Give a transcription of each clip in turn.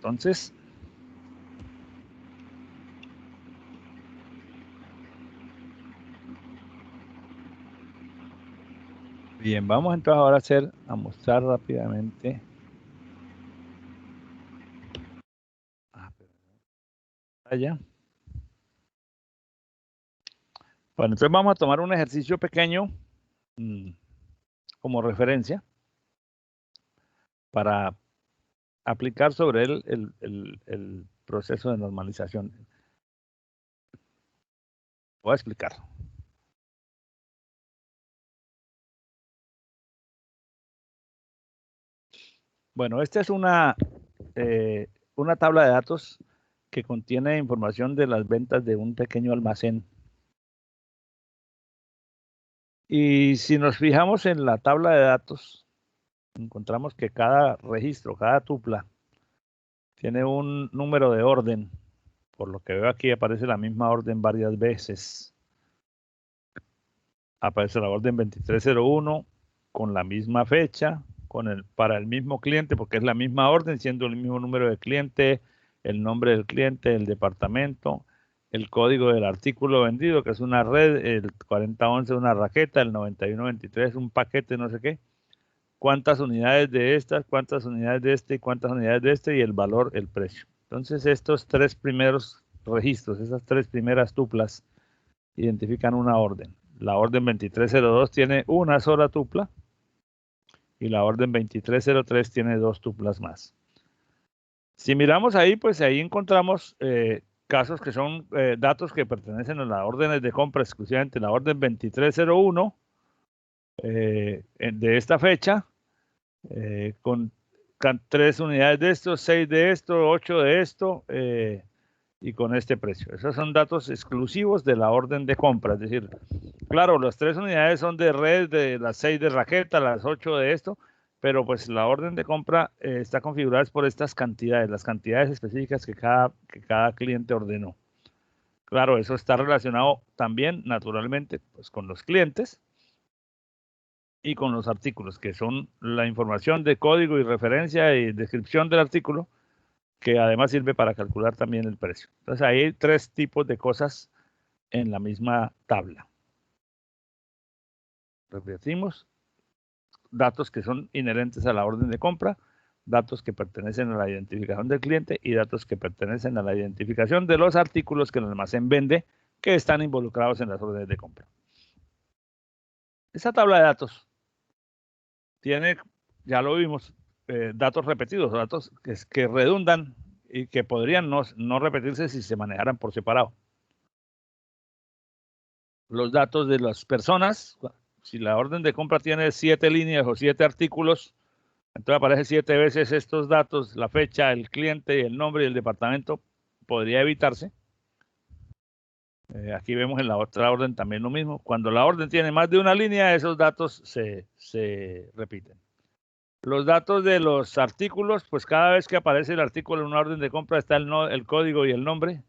Entonces, bien, vamos entonces ahora a mostrar rápidamente. Allá. Bueno, entonces vamos a tomar un ejercicio pequeño como referencia para aplicar sobre él el proceso de normalización. Voy a explicar. Bueno, esta es una tabla de datos que contiene información de las ventas de un pequeño almacén. Y si nos fijamos en la tabla de datos, encontramos que cada registro, cada tupla, tiene un número de orden. Por lo que veo aquí aparece la misma orden varias veces. Aparece la orden 2301 con la misma fecha, para el mismo cliente, porque es la misma orden, siendo el mismo número de cliente, el nombre del cliente, el departamento, el código del artículo vendido, que es una red, el 4011 una raqueta, el 9123 un paquete, no sé qué. Cuántas unidades de estas, cuántas unidades de este y cuántas unidades de este, y el valor, el precio. Entonces, estos tres primeros registros, esas tres primeras tuplas, identifican una orden. La orden 2302 tiene una sola tupla y la orden 2303 tiene dos tuplas más. Si miramos ahí, pues ahí encontramos casos que son datos que pertenecen a las órdenes de compra exclusivamente. La orden 2301 de esta fecha, con 3 unidades de esto, 6 de esto, 8 de esto, y con este precio. Esos son datos exclusivos de la orden de compra. Es decir, claro, las 3 unidades son de red, de las 6 de raqueta, las 8 de esto, pero pues la orden de compra está configurada por estas cantidades, las cantidades específicas que cada cliente ordenó. Claro, eso está relacionado también, naturalmente, pues con los clientes y con los artículos, que son la información de código y referencia y descripción del artículo, que además sirve para calcular también el precio. Entonces, ahí hay 3 tipos de cosas en la misma tabla. Repetimos, datos que son inherentes a la orden de compra, datos que pertenecen a la identificación del cliente y datos que pertenecen a la identificación de los artículos que el almacén vende que están involucrados en las órdenes de compra. Esa tabla de datos tiene, ya lo vimos, datos repetidos, datos que redundan y que podrían no repetirse si se manejaran por separado. Los datos de las personas, si la orden de compra tiene 7 líneas o 7 artículos, entonces aparece 7 veces estos datos, la fecha, el cliente, el nombre y el departamento, podría evitarse. Aquí vemos en la otra orden también lo mismo. Cuando la orden tiene más de una línea, esos datos se repiten. Los datos de los artículos, pues cada vez que aparece el artículo en una orden de compra está el código y el nombre.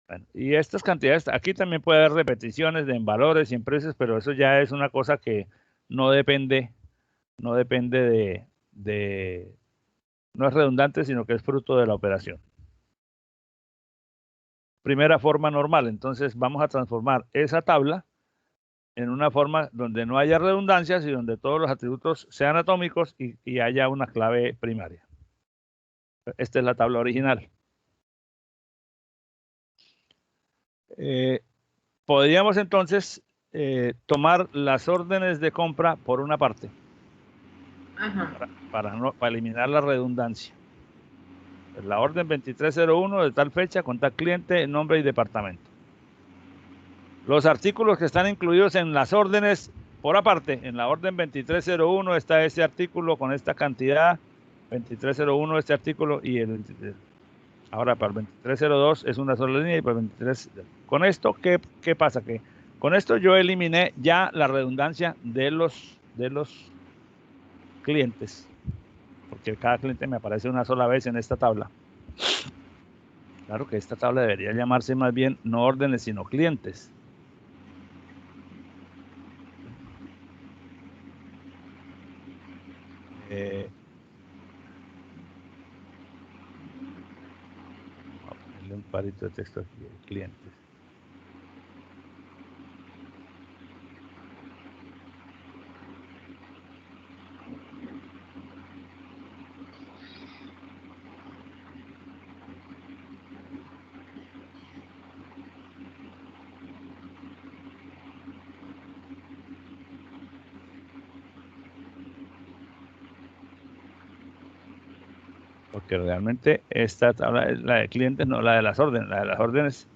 Bueno, y estas cantidades, aquí también puede haber repeticiones en valores y en precios, pero eso ya es una cosa que no depende no es redundante, sino que es fruto de la operación. Primera forma normal, entonces vamos a transformar esa tabla en una forma donde no haya redundancias y donde todos los atributos sean atómicos y haya una clave primaria. Esta es la tabla original. Podríamos entonces tomar las órdenes de compra por una parte. Para eliminar la redundancia. La orden 2301 de tal fecha con tal cliente, nombre y departamento. Los artículos que están incluidos en las órdenes por aparte, en la orden 2301 está este artículo con esta cantidad, 2301 este artículo y ahora para el 2302 es una sola línea y para el 23. Con esto, ¿qué pasa? Que con esto yo eliminé ya la redundancia de los clientes, porque cada cliente me aparece una sola vez en esta tabla. Claro que esta tabla debería llamarse más bien no órdenes, sino clientes. un cuadrito de texto aquí, clientes. Porque realmente esta tabla es la de clientes, no la de las órdenes. La de las órdenes.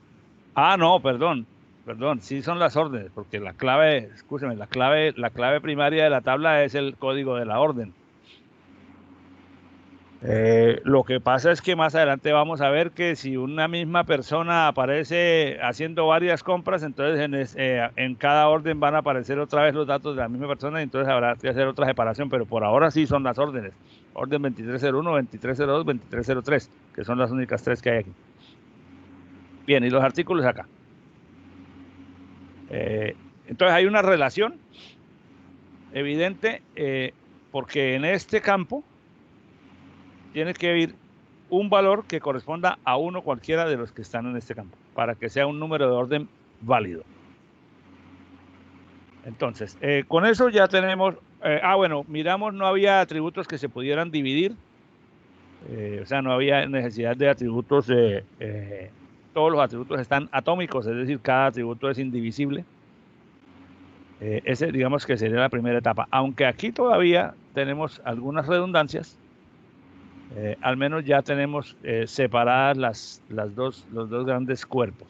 Ah, no, perdón. Perdón, sí son las órdenes, porque la clave, escúcheme, la clave primaria de la tabla es el código de la orden. Lo que pasa es que más adelante vamos a ver que si una misma persona aparece haciendo varias compras, entonces en cada orden van a aparecer otra vez los datos de la misma persona y entonces habrá que hacer otra separación, pero por ahora sí son las órdenes. Orden 2301, 2302, 2303, que son las únicas tres que hay aquí. Bien, y los artículos acá. Entonces hay una relación evidente porque en este campo tiene que ir un valor que corresponda a uno cualquiera de los que están en este campo, para que sea un número de orden válido. Entonces, con eso ya tenemos, bueno, miramos, no había atributos que se pudieran dividir, o sea, no había necesidad de atributos, todos los atributos están atómicos, es decir, cada atributo es indivisible. Ese, digamos que sería la primera etapa, aunque aquí todavía tenemos algunas redundancias. Al menos ya tenemos separadas los dos grandes cuerpos.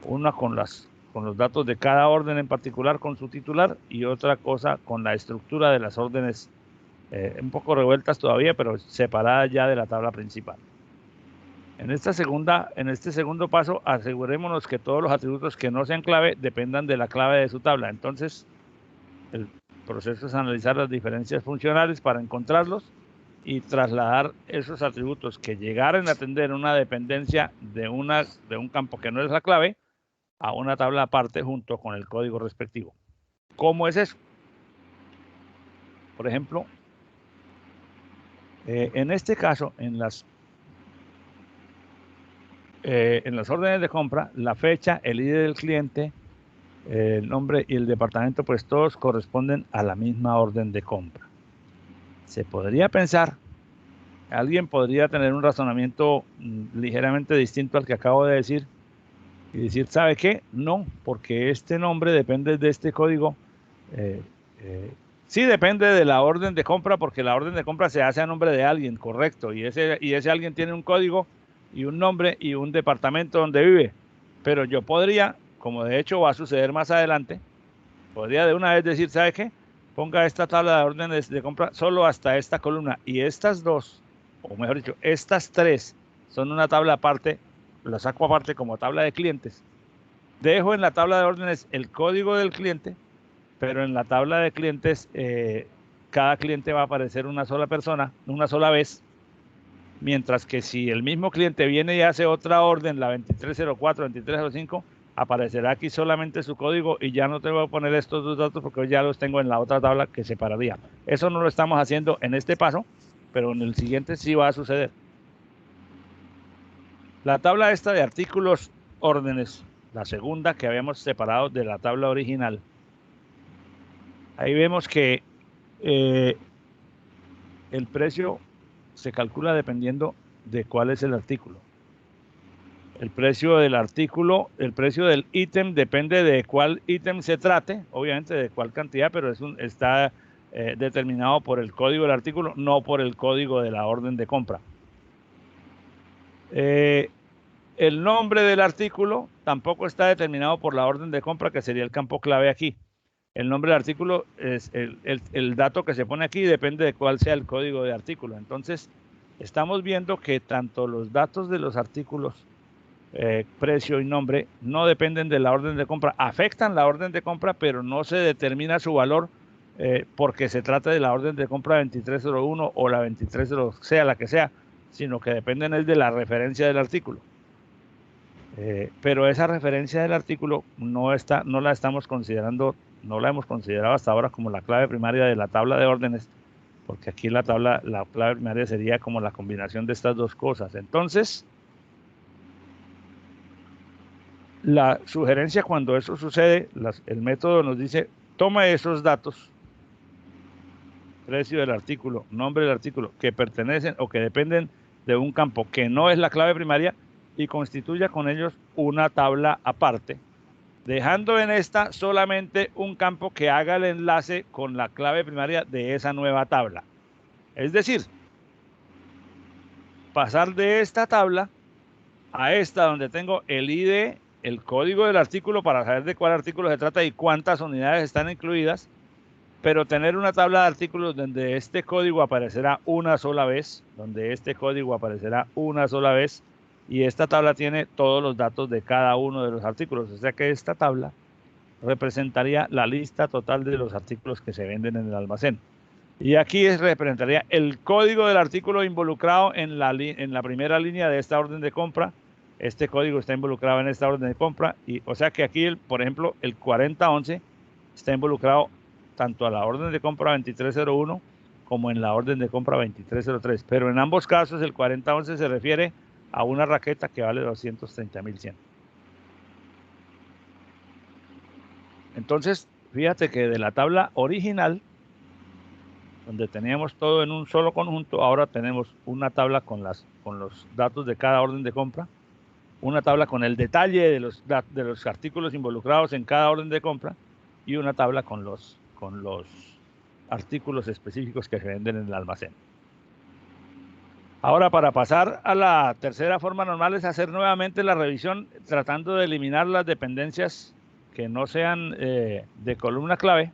Una con los datos de cada orden en particular con su titular y otra cosa con la estructura de las órdenes un poco revueltas todavía, pero separadas ya de la tabla principal. En este segundo paso, asegurémonos que todos los atributos que no sean clave dependan de la clave de su tabla. Entonces, el proceso es analizar las diferencias funcionales para encontrarlos y trasladar esos atributos que llegaran a atender una dependencia de un campo que no es la clave a una tabla aparte junto con el código respectivo. ¿Cómo es eso? Por ejemplo, en este caso, en las órdenes de compra, la fecha, el ID del cliente, el nombre y el departamento, pues todos corresponden a la misma orden de compra. Se podría pensar, alguien podría tener un razonamiento ligeramente distinto al que acabo de decir y decir, ¿sabe qué? No, porque este nombre depende de este código. Sí depende de la orden de compra, porque la orden de compra se hace a nombre de alguien, correcto, y ese alguien tiene un código y un nombre y un departamento donde vive. Pero yo podría, como de hecho va a suceder más adelante, podría de una vez decir, ¿sabe qué? Ponga esta tabla de órdenes de compra solo hasta esta columna y estas dos, o mejor dicho, estas tres son una tabla aparte, la saco aparte como tabla de clientes. Dejo en la tabla de órdenes el código del cliente, pero en la tabla de clientes cada cliente va a aparecer una sola persona, una sola vez, mientras que si el mismo cliente viene y hace otra orden, la 2304, 2305, aparecerá aquí solamente su código y ya no te voy a poner estos dos datos porque ya los tengo en la otra tabla que separaría. Eso no lo estamos haciendo en este paso, pero en el siguiente sí va a suceder. La tabla esta de artículos, órdenes, la segunda que habíamos separado de la tabla original. Ahí vemos que el precio se calcula dependiendo de cuál es el artículo. El precio del artículo, el precio del ítem depende de cuál ítem se trate, obviamente de cuál cantidad, pero está determinado por el código del artículo, no por el código de la orden de compra. El nombre del artículo tampoco está determinado por la orden de compra, que sería el campo clave aquí. El nombre del artículo es el dato que se pone aquí, depende de cuál sea el código de artículo. Entonces, estamos viendo que tanto los datos de los artículos, precio y nombre, no dependen de la orden de compra, afectan la orden de compra, pero no se determina su valor porque se trata de la orden de compra 2301 o la 2300, sea la que sea, sino que dependen es de la referencia del artículo. Pero esa referencia del artículo no la estamos considerando, no la hemos considerado hasta ahora como la clave primaria de la tabla de órdenes, porque aquí la clave primaria sería como la combinación de estas dos cosas. Entonces, La sugerencia cuando eso sucede, el método nos dice, toma esos datos, precio del artículo, nombre del artículo, que pertenecen o que dependen de un campo que no es la clave primaria y constituya con ellos una tabla aparte, dejando en esta solamente un campo que haga el enlace con la clave primaria de esa nueva tabla. Es decir, pasar de esta tabla a esta donde tengo el ID, el código del artículo para saber de cuál artículo se trata y cuántas unidades están incluidas, pero tener una tabla de artículos donde este código aparecerá una sola vez, y esta tabla tiene todos los datos de cada uno de los artículos, o sea que esta tabla representaría la lista total de los artículos que se venden en el almacén. Y aquí representaría el código del artículo involucrado en la primera línea de esta orden de compra. Este código está involucrado en esta orden de compra, y o sea que aquí, por ejemplo, el 4011 está involucrado tanto a la orden de compra 2301 como en la orden de compra 2303, pero en ambos casos el 4011 se refiere a una raqueta que vale 230.100. Entonces, fíjate que de la tabla original, donde teníamos todo en un solo conjunto, ahora tenemos una tabla con los datos de cada orden de compra, una tabla con el detalle de los artículos involucrados en cada orden de compra y una tabla con los artículos específicos que se venden en el almacén. Ahora, para pasar a la tercera forma normal, es hacer nuevamente la revisión tratando de eliminar las dependencias que no sean de columna clave.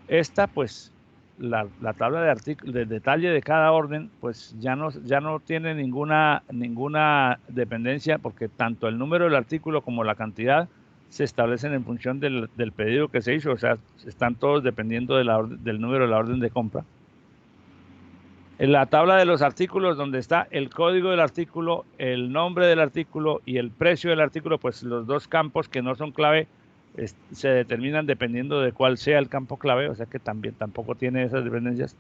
Esta, pues, la tabla de detalle de cada orden, pues ya no tiene ninguna dependencia, porque tanto el número del artículo como la cantidad se establecen en función del pedido que se hizo, o sea, están todos dependiendo del número de la orden de compra. En la tabla de los artículos, donde está el código del artículo, el nombre del artículo y el precio del artículo, pues los dos campos que no son clave se determinan dependiendo de cuál sea el campo clave, o sea que tampoco tiene esas dependencias.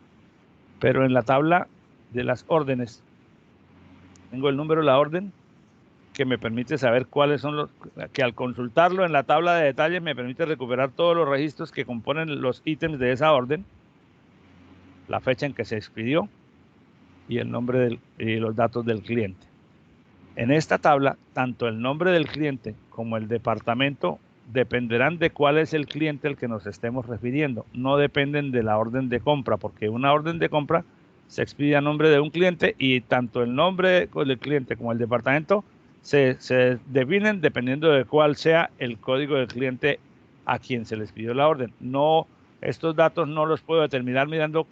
Pero en la tabla de las órdenes, tengo el número de la orden, que me permite saber cuáles son que al consultarlo en la tabla de detalles me permite recuperar todos los registros que componen los ítems de esa orden, la fecha en que se expidió y el nombre y los datos del cliente. En esta tabla, tanto el nombre del cliente como el departamento dependerán de cuál es el cliente al que nos estemos refiriendo. No dependen de la orden de compra, porque una orden de compra se expide a nombre de un cliente y tanto el nombre del cliente como el departamento se definen dependiendo de cuál sea el código del cliente a quien se les pidió la orden. No, estos datos no los puedo determinar mirando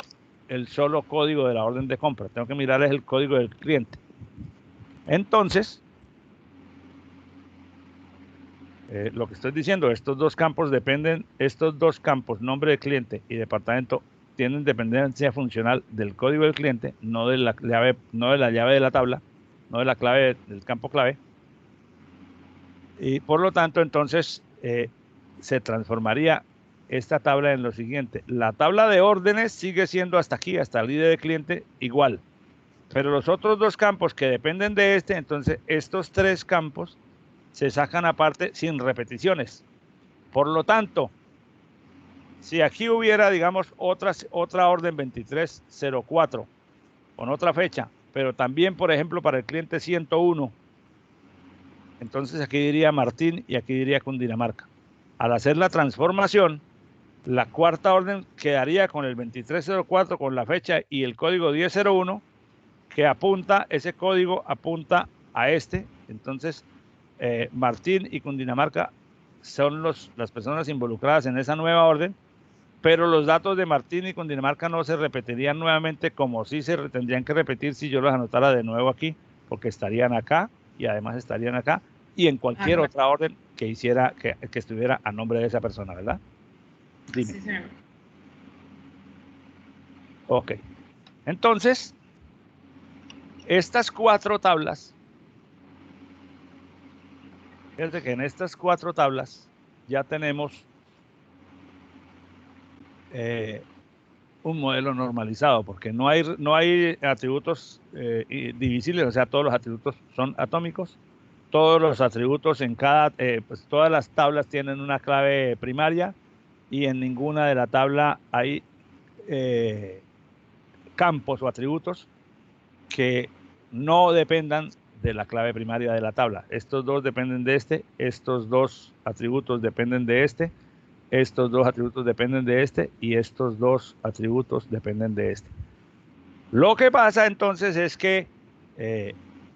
el solo código de la orden de compra. Tengo que mirar el código del cliente. Entonces, lo que estoy diciendo, estos dos campos, nombre del cliente y departamento, tienen dependencia funcional del código del cliente, no de la llave de la tabla, no de la clave del campo clave. Y por lo tanto, entonces, se transformaría esta tabla en lo siguiente. La tabla de órdenes sigue siendo hasta aquí, hasta el ID de cliente, igual. Pero los otros dos campos que dependen de entonces estos tres campos se sacan aparte sin repeticiones. Por lo tanto, si aquí hubiera, digamos, otra orden 2304 con otra fecha, pero también, por ejemplo, para el cliente 101, entonces aquí diría Martín y aquí diría Cundinamarca. Al hacer la transformación, la cuarta orden quedaría con el 2304 con la fecha y el código 1001, que ese código apunta a entonces Martín y Cundinamarca son las personas involucradas en esa nueva orden, pero los datos de Martín y Cundinamarca no se repetirían nuevamente como sí se tendrían que repetir si yo los anotara de nuevo aquí, porque estarían acá y además estarían acá y en cualquier otra orden que que estuviera a nombre de esa persona, ¿verdad? Dime. Sí, señor. Ok. Entonces, estas cuatro tablas, fíjate que en estas cuatro tablas ya tenemos un modelo normalizado, porque no hay atributos divisibles, o sea, todos los atributos son atómicos, todos los atributos en pues todas las tablas tienen una clave primaria y en ninguna de la tabla hay campos o atributos que no dependan de la clave primaria de la tabla. Estos dos dependen de este, estos dos atributos dependen de este, estos dos atributos dependen de este y estos dos atributos dependen de este. Lo que pasa entonces es que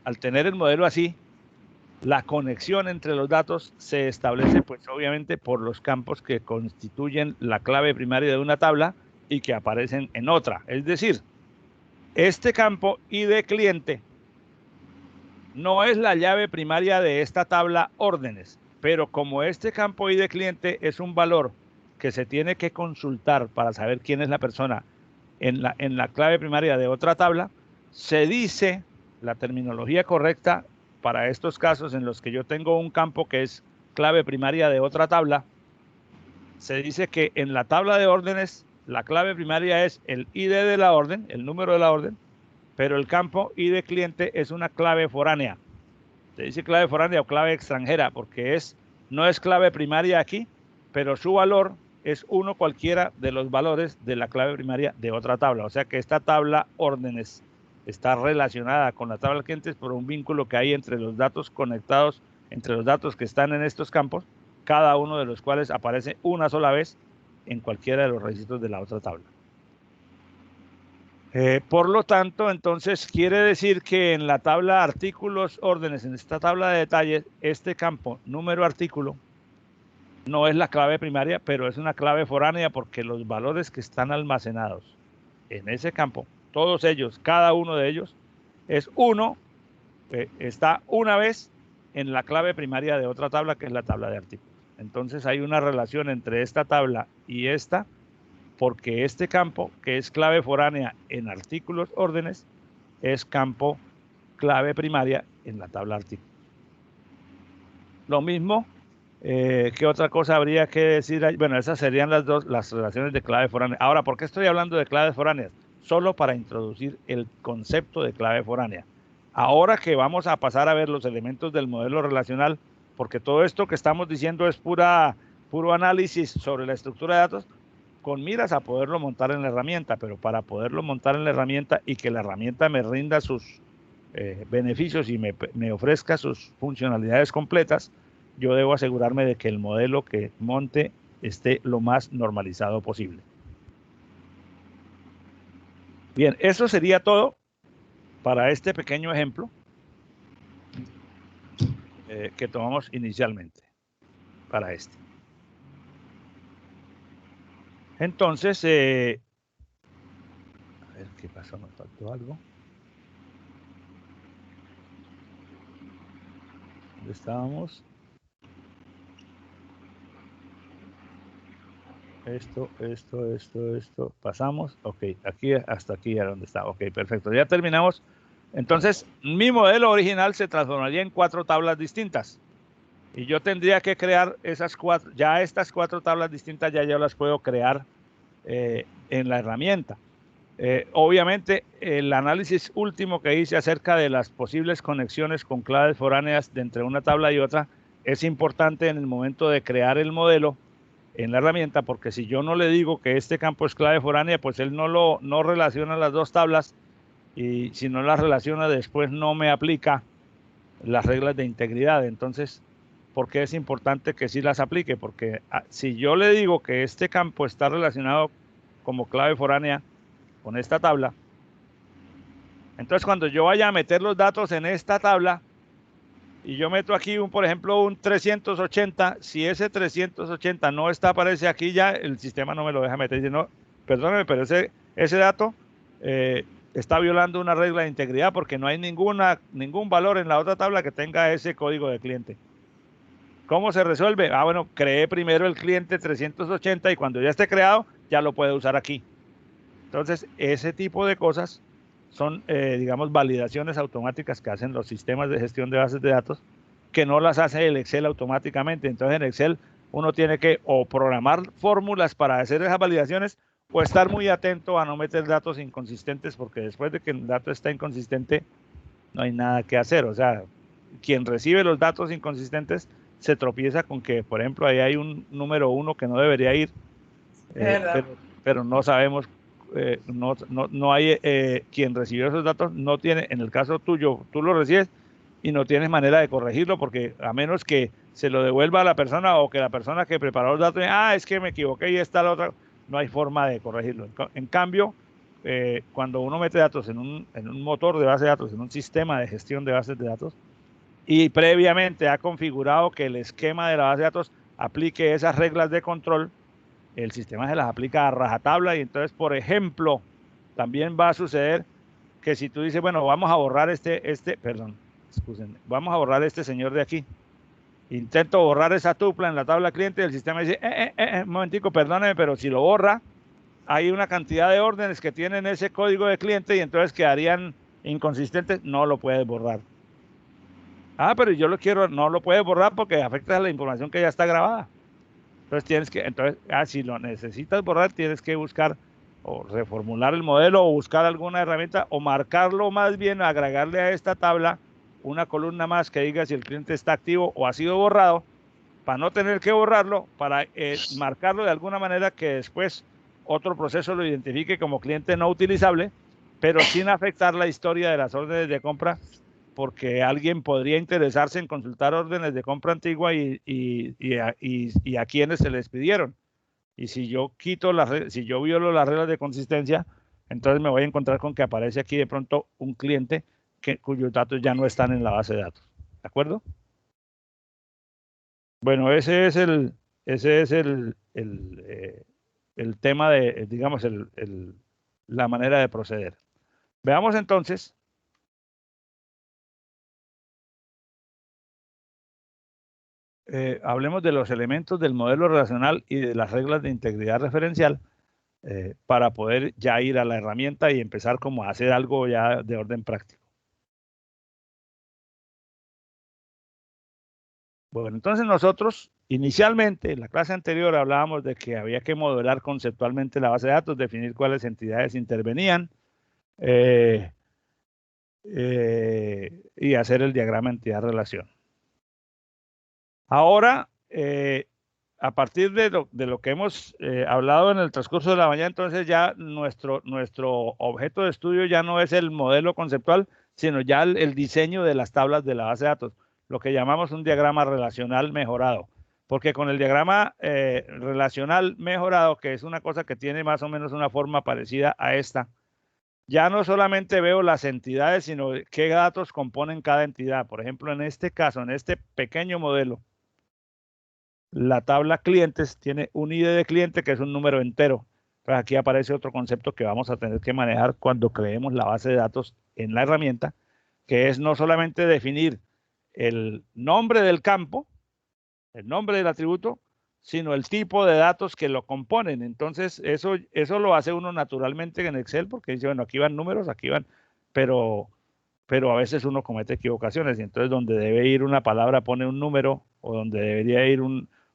al tener el modelo así, la conexión entre los datos se establece pues obviamente por los campos que constituyen la clave primaria de una tabla y que aparecen en otra. Es decir, este campo ID cliente no es la llave primaria de esta tabla órdenes, pero como este campo ID cliente es un valor que se tiene que consultar para saber quién es la persona en la clave primaria de otra tabla, se dice la terminología correcta para estos casos en los que yo tengo un campo que es clave primaria de otra tabla. Se dice que en la tabla de órdenes la clave primaria es el ID de la orden, el número de la orden, pero el campo ID cliente es una clave foránea. Se dice clave foránea o clave extranjera porque no es clave primaria aquí, pero su valor es uno cualquiera de los valores de la clave primaria de otra tabla. O sea que esta tabla órdenes está relacionada con la tabla clientes por un vínculo que hay entre los datos conectados, entre los datos que están en estos campos, cada uno de los cuales aparece una sola vez en cualquiera de los registros de la otra tabla. Por lo tanto, entonces quiere decir que en la tabla artículos órdenes, en esta tabla de detalles, este campo número artículo no es la clave primaria, pero es una clave foránea porque los valores que están almacenados en ese campo, todos ellos, cada uno de ellos, es uno, está una vez en la clave primaria de otra tabla que es la tabla de artículos. Entonces hay una relación entre esta tabla y esta, porque este campo, que es clave foránea en artículos órdenes, es campo clave primaria en la tabla artículos. Lo mismo, ¿qué otra cosa habría que decir? Bueno, esas serían las relaciones de clave foránea. Ahora, ¿por qué estoy hablando de claves foráneas? Solo para introducir el concepto de clave foránea. Ahora que vamos a pasar a ver los elementos del modelo relacional, porque todo esto que estamos diciendo es puro análisis sobre la estructura de datos, con miras a poderlo montar en la herramienta, pero para poderlo montar en la herramienta y que la herramienta me rinda sus beneficios y me ofrezca sus funcionalidades completas, yo debo asegurarme de que el modelo que monte esté lo más normalizado posible. Bien, eso sería todo para este pequeño ejemplo que tomamos inicialmente para este. Entonces, a ver qué pasó, me faltó algo. ¿Dónde estábamos? Esto, pasamos. Ok, aquí hasta aquí a donde está. Ok, perfecto. Ya terminamos. Entonces, mi modelo original se transformaría en 4 tablas distintas. Y yo tendría que crear esas 4, ya estas 4 tablas distintas ya yo las puedo crear en la herramienta. Obviamente, el análisis último que hice acerca de las posibles conexiones con claves foráneas de entre una tabla y otra es importante en el momento de crear el modelo en la herramienta, porque si yo no le digo que este campo es clave foránea, pues él no relaciona las dos tablas y si no las relaciona después no me aplica las reglas de integridad. Entonces, ¿por qué es importante que sí las aplique? Porque si yo le digo que este campo está relacionado como clave foránea con esta tabla, entonces cuando yo vaya a meter los datos en esta tabla y yo meto aquí por ejemplo un 380, si ese 380 no aparece aquí, ya el sistema no me lo deja meter. Dice, no, perdóneme, pero ese dato está violando una regla de integridad porque no hay ningún valor en la otra tabla que tenga ese código de cliente. ¿Cómo se resuelve? Bueno, creé primero el cliente 380 y cuando ya esté creado, ya lo puede usar aquí. Entonces, ese tipo de cosas son, digamos, validaciones automáticas que hacen los sistemas de gestión de bases de datos, que no las hace el Excel automáticamente. Entonces, en Excel uno tiene que o programar fórmulas para hacer esas validaciones o estar muy atento a no meter datos inconsistentes, porque después de que el dato está inconsistente, no hay nada que hacer. O sea, quien recibe los datos inconsistentes se tropieza con que, por ejemplo, ahí hay un número 1 que no debería ir, pero no sabemos, no hay quien recibió esos datos, no tiene, en el caso tuyo, tú lo recibes y no tienes manera de corregirlo, porque a menos que se lo devuelva a la persona o que la persona que preparó los datos, es que me equivoqué y está la otra, no hay forma de corregirlo. En cambio, cuando uno mete datos en un motor de base de datos, en un sistema de gestión de bases de datos, y previamente ha configurado que el esquema de la base de datos aplique esas reglas de control, el sistema se las aplica a rajatabla y entonces, por ejemplo, también va a suceder que si tú dices, bueno, vamos a borrar vamos a borrar este señor de aquí. Intento borrar esa tupla en la tabla cliente y el sistema dice, un momentico, perdóneme, pero si lo borra, hay una cantidad de órdenes que tienen ese código de cliente y entonces quedarían inconsistentes, no lo puedes borrar. Pero yo lo quiero, no lo puedes borrar porque afecta a la información que ya está grabada. Entonces si lo necesitas borrar, tienes que buscar o reformular el modelo o buscar alguna herramienta o marcarlo, más bien agregarle a esta tabla una columna más que diga si el cliente está activo o ha sido borrado, para no tener que borrarlo, para marcarlo de alguna manera que después otro proceso lo identifique como cliente no utilizable, pero sin afectar la historia de las órdenes de compra, porque alguien podría interesarse en consultar órdenes de compra antigua y a quienes se les pidieron. Y si yo si yo violo las reglas de consistencia, entonces me voy a encontrar con que aparece aquí de pronto un cliente cuyos datos ya no están en la base de datos. ¿De acuerdo? Bueno, ese es el tema de, digamos, la manera de proceder. Veamos entonces. Hablemos de los elementos del modelo relacional y de las reglas de integridad referencial para poder ya ir a la herramienta y empezar como a hacer algo ya de orden práctico. Bueno, entonces nosotros inicialmente en la clase anterior hablábamos de que había que modelar conceptualmente la base de datos, definir cuáles entidades intervenían y hacer el diagrama entidad-relación. Ahora, a partir de lo que hemos hablado en el transcurso de la mañana, entonces ya nuestro objeto de estudio ya no es el modelo conceptual, sino ya el diseño de las tablas de la base de datos, lo que llamamos un diagrama relacional mejorado. Porque con el diagrama relacional mejorado, que es una cosa que tiene más o menos una forma parecida a esta, ya no solamente veo las entidades, sino qué datos componen cada entidad. Por ejemplo, en este caso, en este pequeño modelo, la tabla clientes tiene un ID de cliente que es un número entero. Pues aquí aparece otro concepto que vamos a tener que manejar cuando creemos la base de datos en la herramienta, que es no solamente definir el nombre del campo, el nombre del atributo, sino el tipo de datos que lo componen. Entonces, eso lo hace uno naturalmente en Excel porque dice, bueno, aquí van números, aquí van, pero a veces uno comete equivocaciones y entonces donde debe ir una palabra pone un número o donde debería ir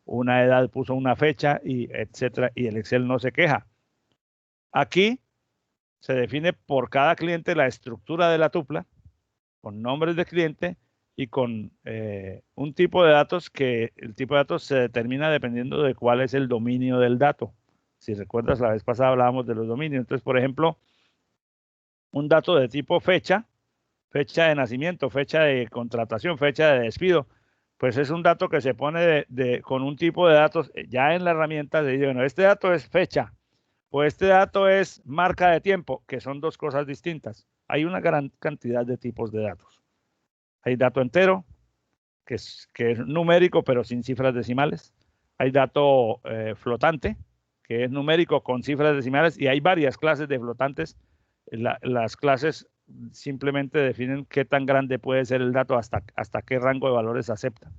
una edad puso una fecha y etcétera, y el Excel no se queja. Aquí se define por cada cliente la estructura de la tupla con nombres de cliente y con un tipo de datos que el tipo de datos se determina dependiendo de cuál es el dominio del dato. Si recuerdas, la vez pasada hablábamos de los dominios. Entonces, por ejemplo, un dato de tipo fecha de nacimiento, fecha de contratación, fecha de despido, pues es un dato que se pone con un tipo de datos ya en la herramienta. Se dice, bueno, este dato es fecha o este dato es marca de tiempo, que son dos cosas distintas. Hay una gran cantidad de tipos de datos. Hay dato entero, que es numérico pero sin cifras decimales. Hay dato flotante, que es numérico con cifras decimales, y hay varias clases de flotantes. Las clases simplemente definen qué tan grande puede ser el dato, hasta qué rango de valores acepta.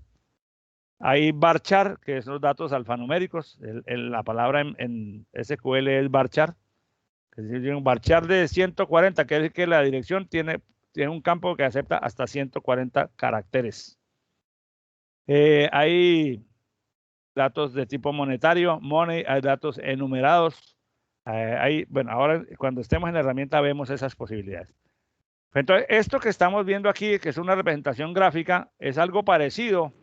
Hay varchar, que son los datos alfanuméricos. La palabra en SQL es varchar. Es decir, un varchar de 140, que es que la dirección tiene un campo que acepta hasta 140 caracteres. Hay datos de tipo monetario, money, hay datos enumerados, Bueno, ahora cuando estemos en la herramienta vemos esas posibilidades. Entonces, esto que estamos viendo aquí, que es una representación gráfica, es algo parecido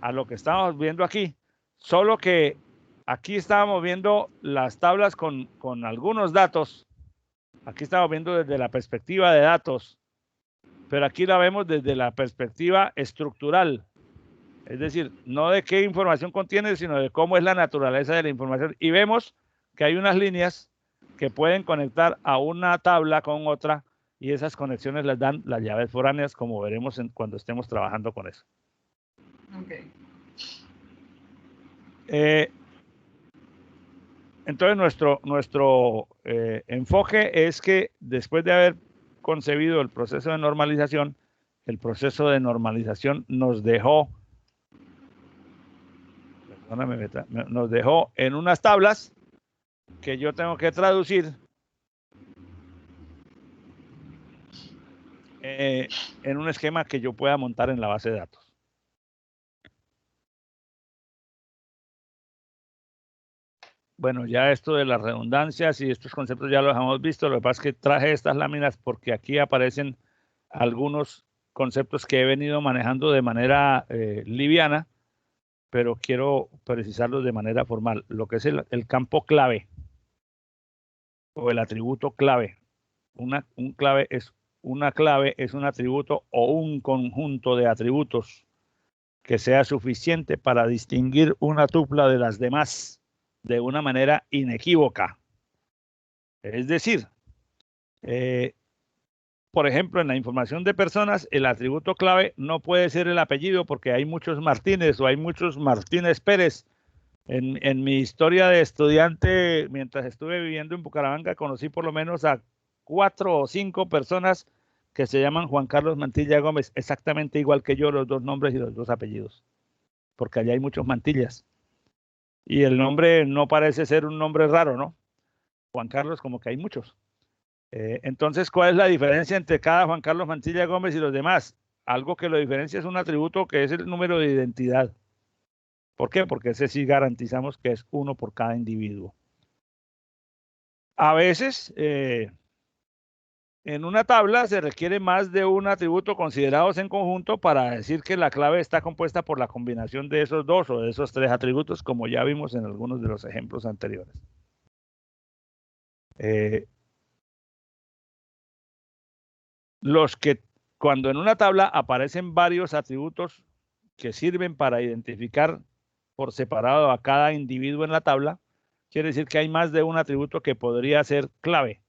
a lo que estamos viendo aquí, solo que aquí estábamos viendo las tablas con algunos datos. Aquí estamos viendo desde la perspectiva de datos, pero aquí la vemos desde la perspectiva estructural. Es decir, no de qué información contiene, sino de cómo es la naturaleza de la información. Y vemos que hay unas líneas que pueden conectar a una tabla con otra y esas conexiones las dan las llaves foráneas, como veremos cuando estemos trabajando con eso. Okay. Entonces, nuestro enfoque es que después de haber concebido el proceso de normalización, el proceso de normalización nos dejó en unas tablas que yo tengo que traducir en un esquema que yo pueda montar en la base de datos. Bueno, ya esto de las redundancias y estos conceptos ya los hemos visto. Lo que pasa es que traje estas láminas porque aquí aparecen algunos conceptos que he venido manejando de manera liviana, pero quiero precisarlos de manera formal. Lo que es el campo clave o el atributo clave. Un clave es un atributo o un conjunto de atributos que sea suficiente para distinguir una tupla de las demás de una manera inequívoca. Es decir, por ejemplo, en la información de personas, el atributo clave no puede ser el apellido porque hay muchos Martínez o hay muchos Martínez Pérez. En mi historia de estudiante, mientras estuve viviendo en Bucaramanga, conocí por lo menos a 4 o 5 personas que se llaman Juan Carlos Mantilla Gómez, exactamente igual que yo, los dos nombres y los dos apellidos, porque allá hay muchos Mantillas. Y el nombre no parece ser un nombre raro, ¿no? Juan Carlos, como que hay muchos. Entonces, ¿cuál es la diferencia entre cada Juan Carlos Mantilla Gómez y los demás? Algo que lo diferencia es un atributo que es el número de identidad. ¿Por qué? Porque ese sí garantizamos que es uno por cada individuo. A veces, en una tabla se requiere más de un atributo considerados en conjunto para decir que la clave está compuesta por la combinación de esos dos o de esos tres atributos, como ya vimos en algunos de los ejemplos anteriores. Los que cuando en una tabla aparecen varios atributos que sirven para identificar por separado a cada individuo en la tabla, quiere decir que hay más de un atributo que podría ser clave.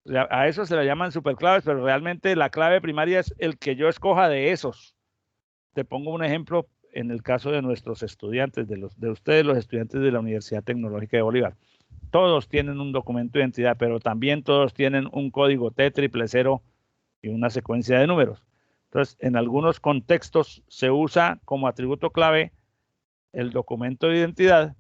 O sea, a eso se le llaman superclaves, pero realmente la clave primaria es el que yo escoja de esos. Te pongo un ejemplo en el caso de nuestros estudiantes, de ustedes, los estudiantes de la Universidad Tecnológica de Bolívar. Todos tienen un documento de identidad, pero también todos tienen un código T000 y una secuencia de números. Entonces, en algunos contextos se usa como atributo clave el documento de identidad,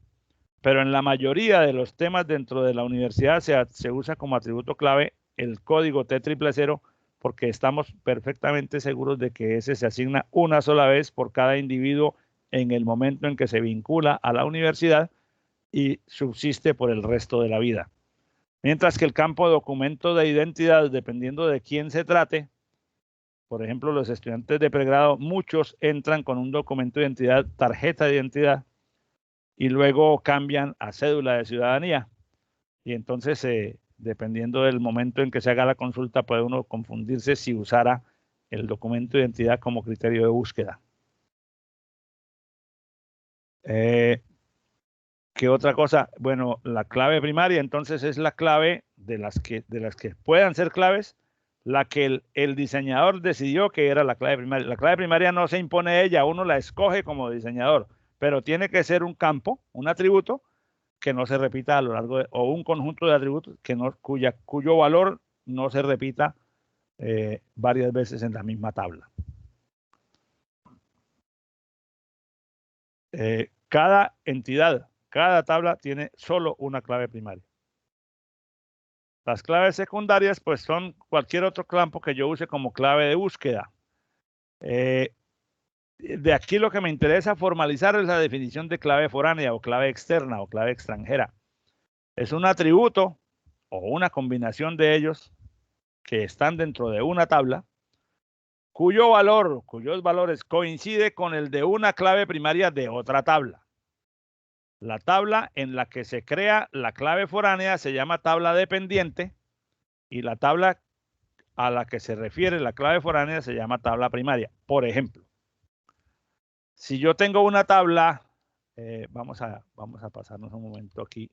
pero en la mayoría de los temas dentro de la universidad se usa como atributo clave el código T000 porque estamos perfectamente seguros de que ese se asigna una sola vez por cada individuo en el momento en que se vincula a la universidad y subsiste por el resto de la vida. Mientras que el campo documento de identidad, dependiendo de quién se trate, por ejemplo, los estudiantes de pregrado, muchos entran con un documento de identidad, tarjeta de identidad, y luego cambian a cédula de ciudadanía. Y entonces, dependiendo del momento en que se haga la consulta, puede uno confundirse si usara el documento de identidad como criterio de búsqueda. ¿Qué otra cosa? Bueno, la clave primaria entonces es la clave de las que puedan ser claves, la que el diseñador decidió que era la clave primaria. La clave primaria no se impone ella, uno la escoge como diseñador, pero tiene que ser un campo, un atributo que no se repita a lo largo de, o un conjunto de atributos que no, cuyo valor no se repita varias veces en la misma tabla. Cada entidad, cada tabla tiene solo una clave primaria. Las claves secundarias, pues, son cualquier otro campo que yo use como clave de búsqueda. De aquí lo que me interesa formalizar es la definición de clave foránea o clave externa o clave extranjera. Es un atributo o una combinación de ellos que están dentro de una tabla cuyos valores coincide con el de una clave primaria de otra tabla. La tabla en la que se crea la clave foránea se llama tabla dependiente y la tabla a la que se refiere la clave foránea se llama tabla primaria. Por ejemplo, si yo tengo una tabla, vamos a pasarnos un momento aquí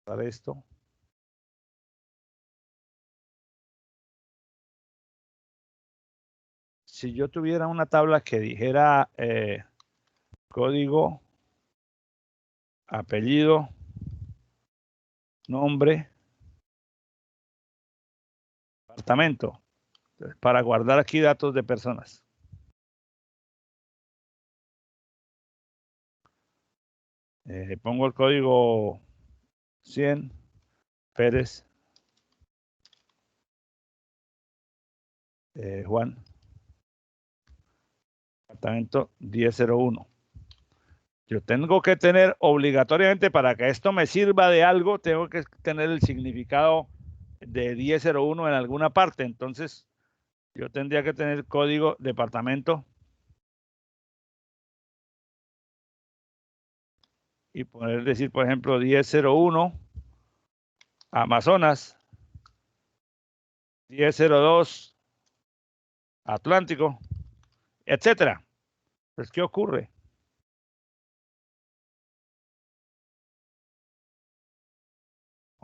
para esto. Si yo tuviera una tabla que dijera código, apellido, nombre, departamento, para guardar aquí datos de personas. Pongo el código 100, Pérez, Juan, departamento 1001. Yo tengo que tener obligatoriamente, para que esto me sirva de algo, tengo que tener el significado de 1001 en alguna parte. Entonces, yo tendría que tener código departamento y poder decir, por ejemplo, 1001 Amazonas, 1002 Atlántico, etcétera. Pues, ¿qué ocurre?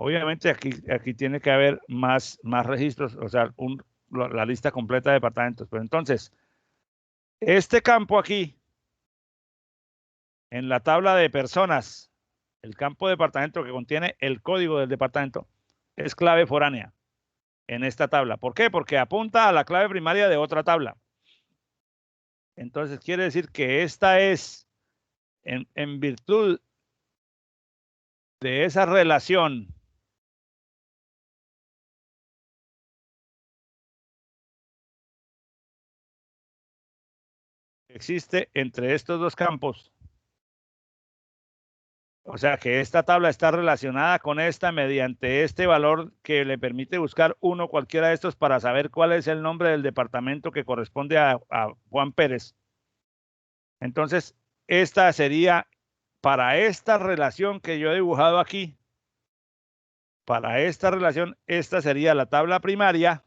Obviamente aquí tiene que haber más registros, o sea, la lista completa de departamentos. Pero entonces, este campo aquí, en la tabla de personas, el campo de departamento que contiene el código del departamento, es clave foránea en esta tabla. ¿Por qué? Porque apunta a la clave primaria de otra tabla. Entonces, quiere decir que esta es, en virtud de esa relación que existe entre estos dos campos. O sea que esta tabla está relacionada con esta mediante este valor que le permite buscar uno cualquiera de estos para saber cuál es el nombre del departamento que corresponde a Juan Pérez. Entonces, esta sería, para esta relación que yo he dibujado aquí, para esta relación, esta sería la tabla primaria,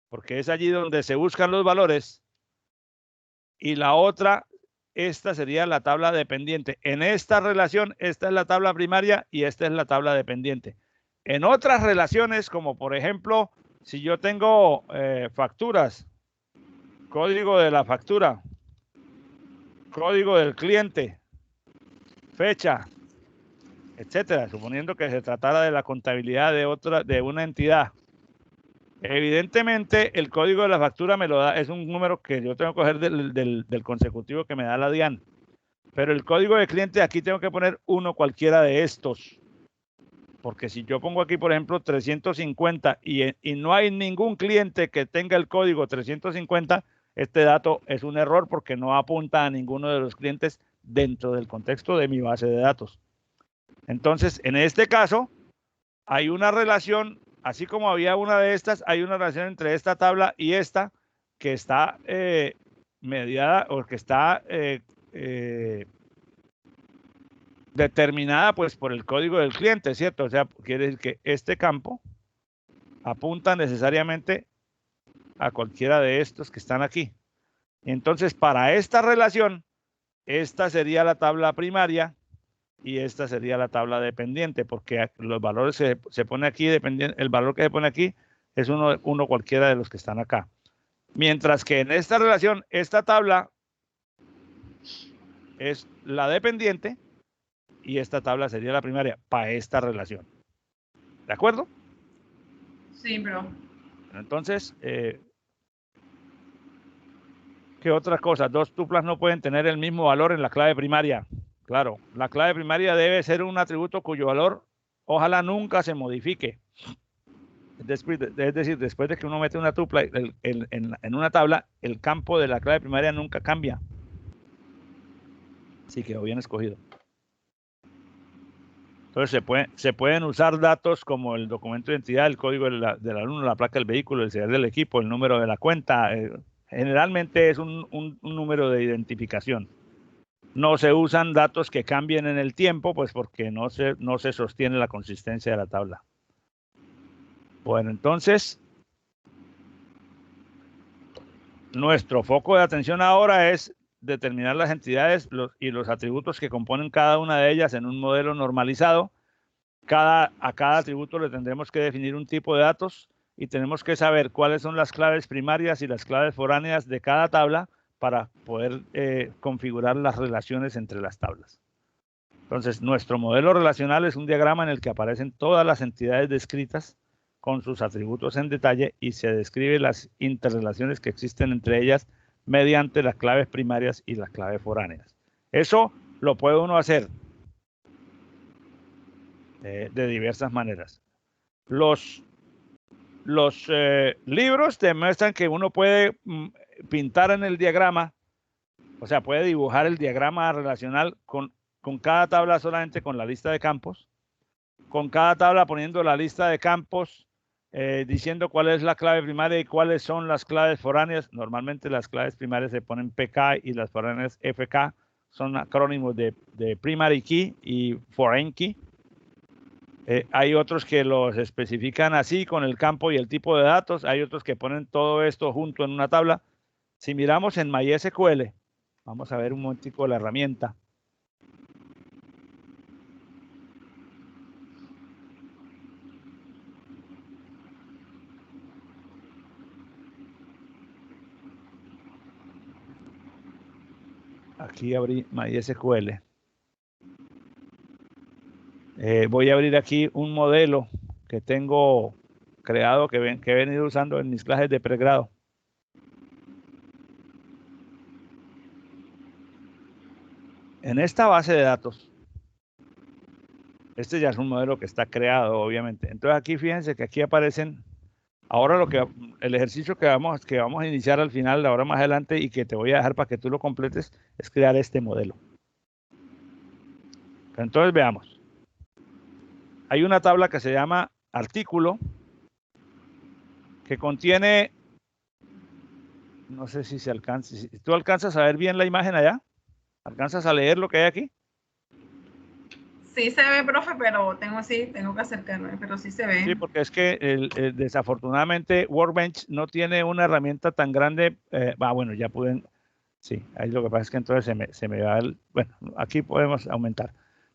porque es allí donde se buscan los valores, y la otra, esta sería la tabla dependiente. En esta relación, esta es la tabla primaria y esta es la tabla dependiente. En otras relaciones, como por ejemplo, si yo tengo facturas, código de la factura, código del cliente, fecha, etcétera, suponiendo que se tratara de la contabilidad de una entidad. Evidentemente, el código de la factura me lo da, es un número que yo tengo que coger del consecutivo que me da la DIAN. Pero el código de cliente aquí tengo que poner uno cualquiera de estos. Porque si yo pongo aquí, por ejemplo, 350 y no hay ningún cliente que tenga el código 350, este dato es un error porque no apunta a ninguno de los clientes dentro del contexto de mi base de datos. Entonces, en este caso, hay una relación, así como había una de estas, hay una relación entre esta tabla y esta que está mediada o que está determinada pues por el código del cliente, ¿cierto? O sea, quiere decir que este campo apunta necesariamente a cualquiera de estos que están aquí. Entonces, para esta relación, esta sería la tabla primaria y esta sería la tabla dependiente, porque los valores se pone aquí, el valor que se pone aquí es uno cualquiera de los que están acá. Mientras que en esta relación, esta tabla es la dependiente y esta tabla sería la primaria para esta relación. ¿De acuerdo? Sí, bro. Entonces, ¿qué otra cosa? Dos tuplas no pueden tener el mismo valor en la clave primaria. Claro, la clave primaria debe ser un atributo cuyo valor ojalá nunca se modifique. Es decir, después de que uno mete una tupla en una tabla, el campo de la clave primaria nunca cambia. Sí, quedó bien escogido. Entonces se pueden usar datos como el documento de identidad, el código del alumno, la placa del vehículo, el serial del equipo, el número de la cuenta. Generalmente es un número de identificación. No se usan datos que cambien en el tiempo, pues porque no se sostiene la consistencia de la tabla. Bueno, entonces, nuestro foco de atención ahora es determinar las entidades y los atributos que componen cada una de ellas en un modelo normalizado. A cada atributo le tendremos que definir un tipo de datos y tenemos que saber cuáles son las claves primarias y las claves foráneas de cada tabla para poder configurar las relaciones entre las tablas. Entonces, nuestro modelo relacional es un diagrama en el que aparecen todas las entidades descritas con sus atributos en detalle y se describen las interrelaciones que existen entre ellas mediante las claves primarias y las claves foráneas. Eso lo puede uno hacer de diversas maneras. Los libros te muestran que uno puede pintar en el diagrama, o sea, puede dibujar el diagrama relacional con cada tabla solamente con la lista de campos, con cada tabla poniendo la lista de campos, diciendo cuál es la clave primaria y cuáles son las claves foráneas. Normalmente las claves primarias se ponen PK y las foráneas FK, son acrónimos de Primary Key y Foreign Key. Hay otros que los especifican así con el campo y el tipo de datos. Hay otros que ponen todo esto junto en una tabla. Si miramos en MySQL, vamos a ver un momentico la herramienta. Aquí abrí MySQL. Voy a abrir aquí un modelo que tengo creado, que he venido usando en mis clases de pregrado. En esta base de datos, este ya es un modelo que está creado, obviamente. Entonces aquí fíjense que aquí aparecen, ahora el ejercicio que vamos a iniciar al final, ahora más adelante, y que te voy a dejar para que tú lo completes, es crear este modelo. Entonces veamos. Hay una tabla que se llama artículo, que contiene, no sé si se alcanza, si tú alcanzas a ver bien la imagen allá, ¿alcanzas a leer lo que hay aquí? Sí se ve, profe, pero tengo que acercarme, pero sí se ve. Sí, porque es que desafortunadamente Workbench no tiene una herramienta tan grande. Bueno, ya pueden, sí, ahí lo que pasa es que entonces se me va bueno, aquí podemos aumentar.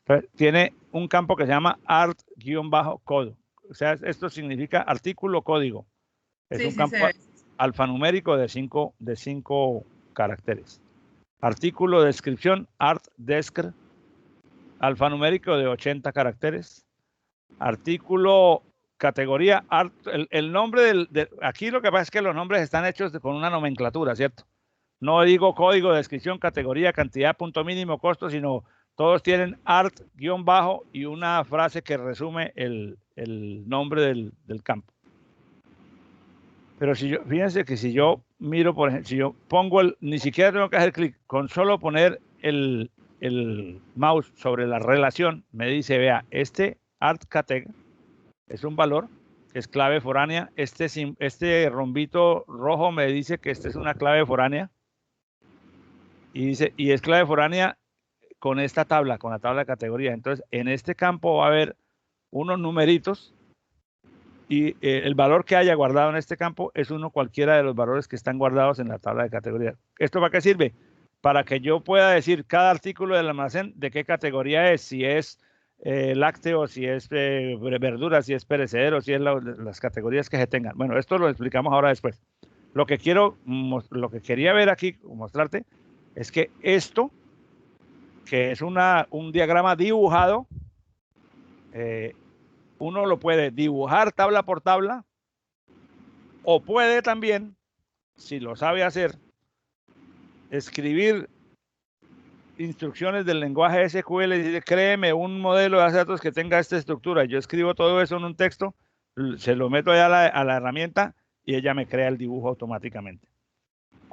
Entonces, tiene un campo que se llama art-code. O sea, esto significa artículo código. Es Sí, un sí campo se ve. alfanumérico de 5 caracteres. Artículo, descripción, art-descr, alfanumérico de 80 caracteres. Artículo, categoría, el nombre aquí lo que pasa es que los nombres están hechos con una nomenclatura, ¿cierto? No digo código, descripción, categoría, cantidad, punto mínimo, costo, sino todos tienen art, guión bajo y una frase que resume el nombre del campo. Pero fíjense que si yo miro, por ejemplo, si yo pongo ni siquiera tengo que hacer clic, con solo poner el mouse sobre la relación, me dice, vea, este art categ es un valor, que es clave foránea. Este rombito rojo me dice que esta es una clave foránea. Y dice, y es clave foránea con esta tabla, con la tabla de categoría. Entonces, en este campo va a haber unos numeritos y el valor que haya guardado en este campo es uno cualquiera de los valores que están guardados en la tabla de categoría. ¿Esto para qué sirve? Para que yo pueda decir cada artículo del almacén de qué categoría es, si es lácteo, si es verdura, si es perecedero, si es las categorías que se tengan. Bueno, esto lo explicamos ahora después. Lo que quería ver aquí, mostrarte, es que esto, que es un diagrama dibujado, uno lo puede dibujar tabla por tabla, o puede también, si lo sabe hacer, escribir instrucciones del lenguaje SQL y decir, créeme un modelo de base de datos que tenga esta estructura. Yo escribo todo eso en un texto, se lo meto allá a la herramienta y ella me crea el dibujo automáticamente.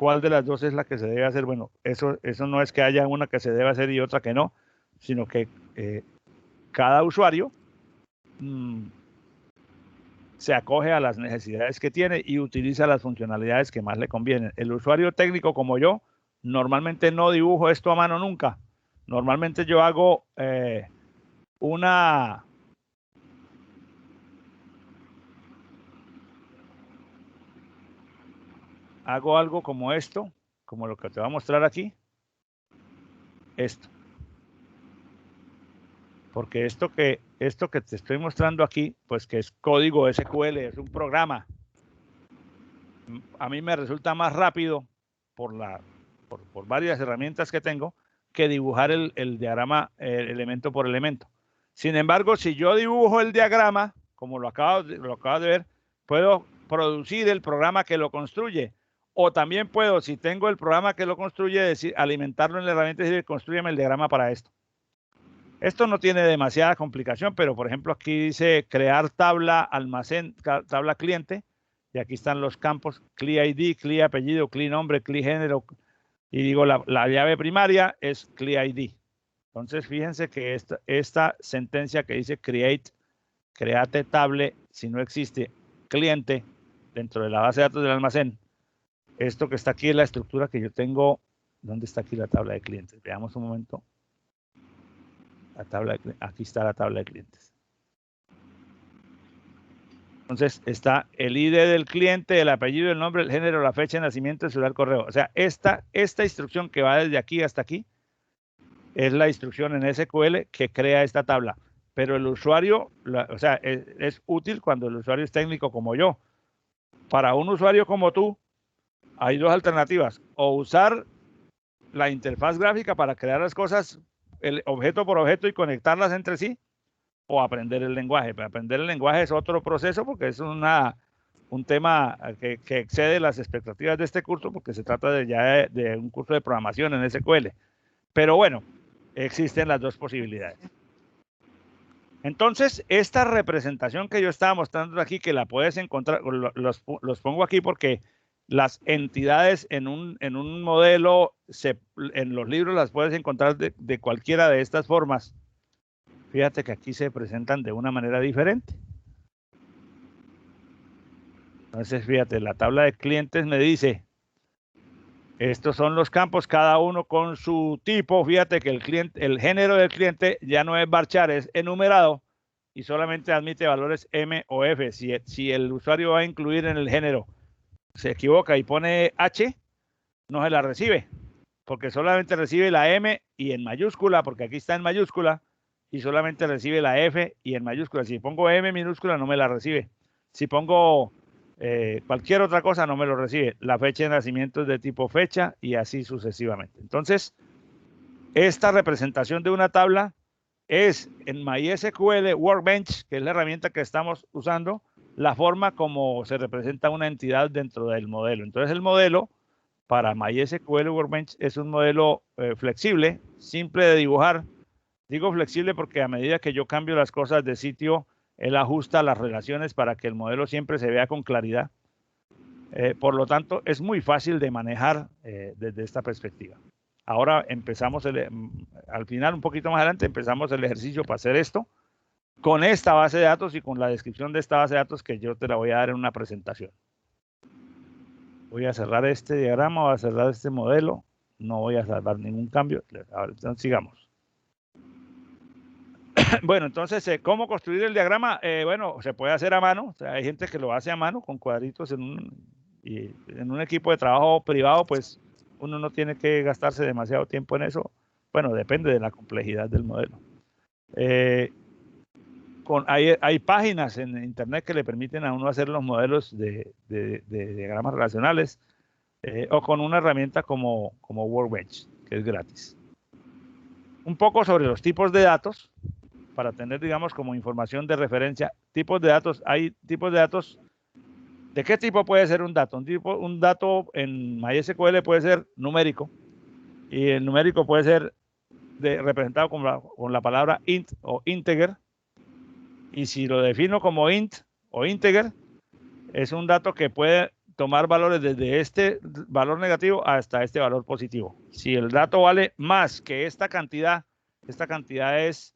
¿cuál de las dos es la que se debe hacer? Bueno, eso no es que haya una que se debe hacer y otra que no, sino que cada usuario se acoge a las necesidades que tiene y utiliza las funcionalidades que más le convienen. El usuario técnico como yo, normalmente no dibujo esto a mano nunca. Normalmente yo hago hago algo como esto, como lo que te voy a mostrar aquí. Esto. Porque esto que te estoy mostrando aquí, pues que es código SQL, es un programa. A mí me resulta más rápido por varias herramientas que tengo que dibujar el diagrama elemento por elemento. Sin embargo, si yo dibujo el diagrama, como lo acabas de ver, puedo producir el programa que lo construye. O también puedo, si tengo el programa que lo construye, decir, alimentarlo en la herramienta y decir, construyeme el diagrama para esto. Esto no tiene demasiada complicación, pero por ejemplo aquí dice crear tabla almacén, tabla cliente, y aquí están los campos CLI ID, CLI apellido, CLI nombre, CLI género, y digo la llave primaria es CLI ID. Entonces fíjense que esta sentencia que dice create table, si no existe cliente dentro de la base de datos del almacén, esto que está aquí es la estructura que yo tengo. ¿Dónde está aquí la tabla de clientes? Veamos un momento. Aquí está la tabla de clientes. Entonces está el ID del cliente, el apellido, el nombre, el género, la fecha de nacimiento, el celular, correo. O sea, esta instrucción que va desde aquí hasta aquí es la instrucción en SQL que crea esta tabla. Pero el usuario, o sea, es útil cuando el usuario es técnico como yo. Para un usuario como tú, hay dos alternativas. O usar la interfaz gráfica para crear las cosas objeto por objeto y conectarlas entre sí, o aprender el lenguaje. Pero aprender el lenguaje es otro proceso porque es un tema que excede las expectativas de este curso porque se trata de un curso de programación en SQL. Pero bueno, existen las dos posibilidades. Entonces, esta representación que yo estaba mostrando aquí, que la puedes encontrar, los pongo aquí porque las entidades en un modelo, en los libros las puedes encontrar de cualquiera de estas formas. Fíjate que aquí se presentan de una manera diferente. Entonces, fíjate, la tabla de clientes me dice, estos son los campos, cada uno con su tipo. Fíjate que el género del cliente ya no es varchar, es enumerado y solamente admite valores M o F. Si el usuario va a incluir en el género, se equivoca y pone H, no se la recibe, porque solamente recibe la M y en mayúscula, porque aquí está en mayúscula, y solamente recibe la F y en mayúscula. Si pongo M minúscula, no me la recibe. Si pongo cualquier otra cosa, no me lo recibe. La fecha de nacimiento es de tipo fecha y así sucesivamente. Entonces, esta representación de una tabla es en MySQL Workbench, que es la herramienta que estamos usando, la forma como se representa una entidad dentro del modelo. Entonces, el modelo para MySQL Workbench es un modelo flexible, simple de dibujar. Digo flexible porque a medida que yo cambio las cosas de sitio, él ajusta las relaciones para que el modelo siempre se vea con claridad. Por lo tanto, es muy fácil de manejar desde esta perspectiva. Ahora empezamos, al final, un poquito más adelante, empezamos el ejercicio para hacer esto con esta base de datos y con la descripción de esta base de datos que yo te la voy a dar en una presentación. Voy a cerrar este diagrama, voy a cerrar este modelo, no voy a salvar ningún cambio. Ahora, entonces, sigamos. Bueno, entonces, ¿cómo construir el diagrama? Bueno, se puede hacer a mano. O sea, hay gente que lo hace a mano con cuadritos y en un equipo de trabajo privado, pues uno no tiene que gastarse demasiado tiempo en eso. Bueno, depende de la complejidad del modelo. Hay páginas en internet que le permiten a uno hacer los modelos de diagramas relacionales o con una herramienta como Workbench, que es gratis. Un poco sobre los tipos de datos, para tener, digamos, como información de referencia. Tipos de datos, hay tipos de datos. ¿De qué tipo puede ser un dato? Un dato en MySQL puede ser numérico, y el numérico puede ser representado con la palabra int o integer, y si lo defino como int o integer, es un dato que puede tomar valores desde este valor negativo hasta este valor positivo. Si el dato vale más que esta cantidad es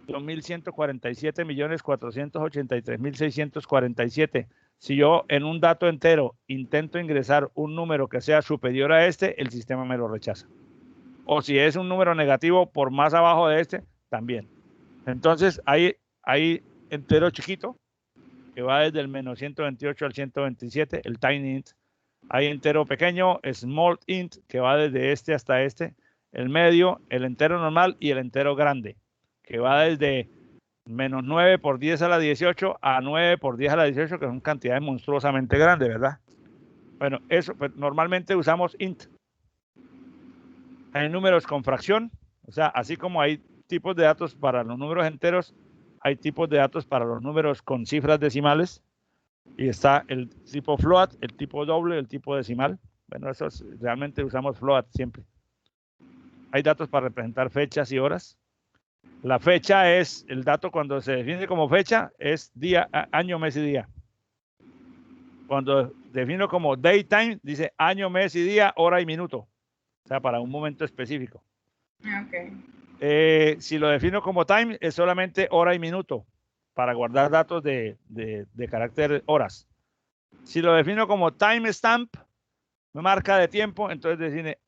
2.147.483.647. Si yo en un dato entero intento ingresar un número que sea superior a este, el sistema me lo rechaza. O si es un número negativo por más abajo de este, también. Entonces hay entero chiquito, que va desde el menos 128 al 127, el tiny int. Hay entero pequeño, small int, que va desde este hasta este, el medio, el entero normal y el entero grande, que va desde menos 9 por 10 a la 18 a 9 por 10 a la 18, que son cantidades monstruosamente grandes, ¿verdad? Bueno, eso, pues, normalmente usamos int. Hay números con fracción, o sea, así como hay tipos de datos para los números enteros, hay tipos de datos para los números con cifras decimales, y está el tipo float, el tipo doble, el tipo decimal. Bueno, eso realmente usamos float siempre. Hay datos para representar fechas y horas. La fecha es el dato cuando se define como fecha, es día, año, mes y día. Cuando defino como daytime, dice año, mes y día, hora y minuto. O sea, para un momento específico. Okay. Si lo defino como time, es solamente hora y minuto para guardar datos de carácter horas. Si lo defino como timestamp, marca de tiempo, entonces define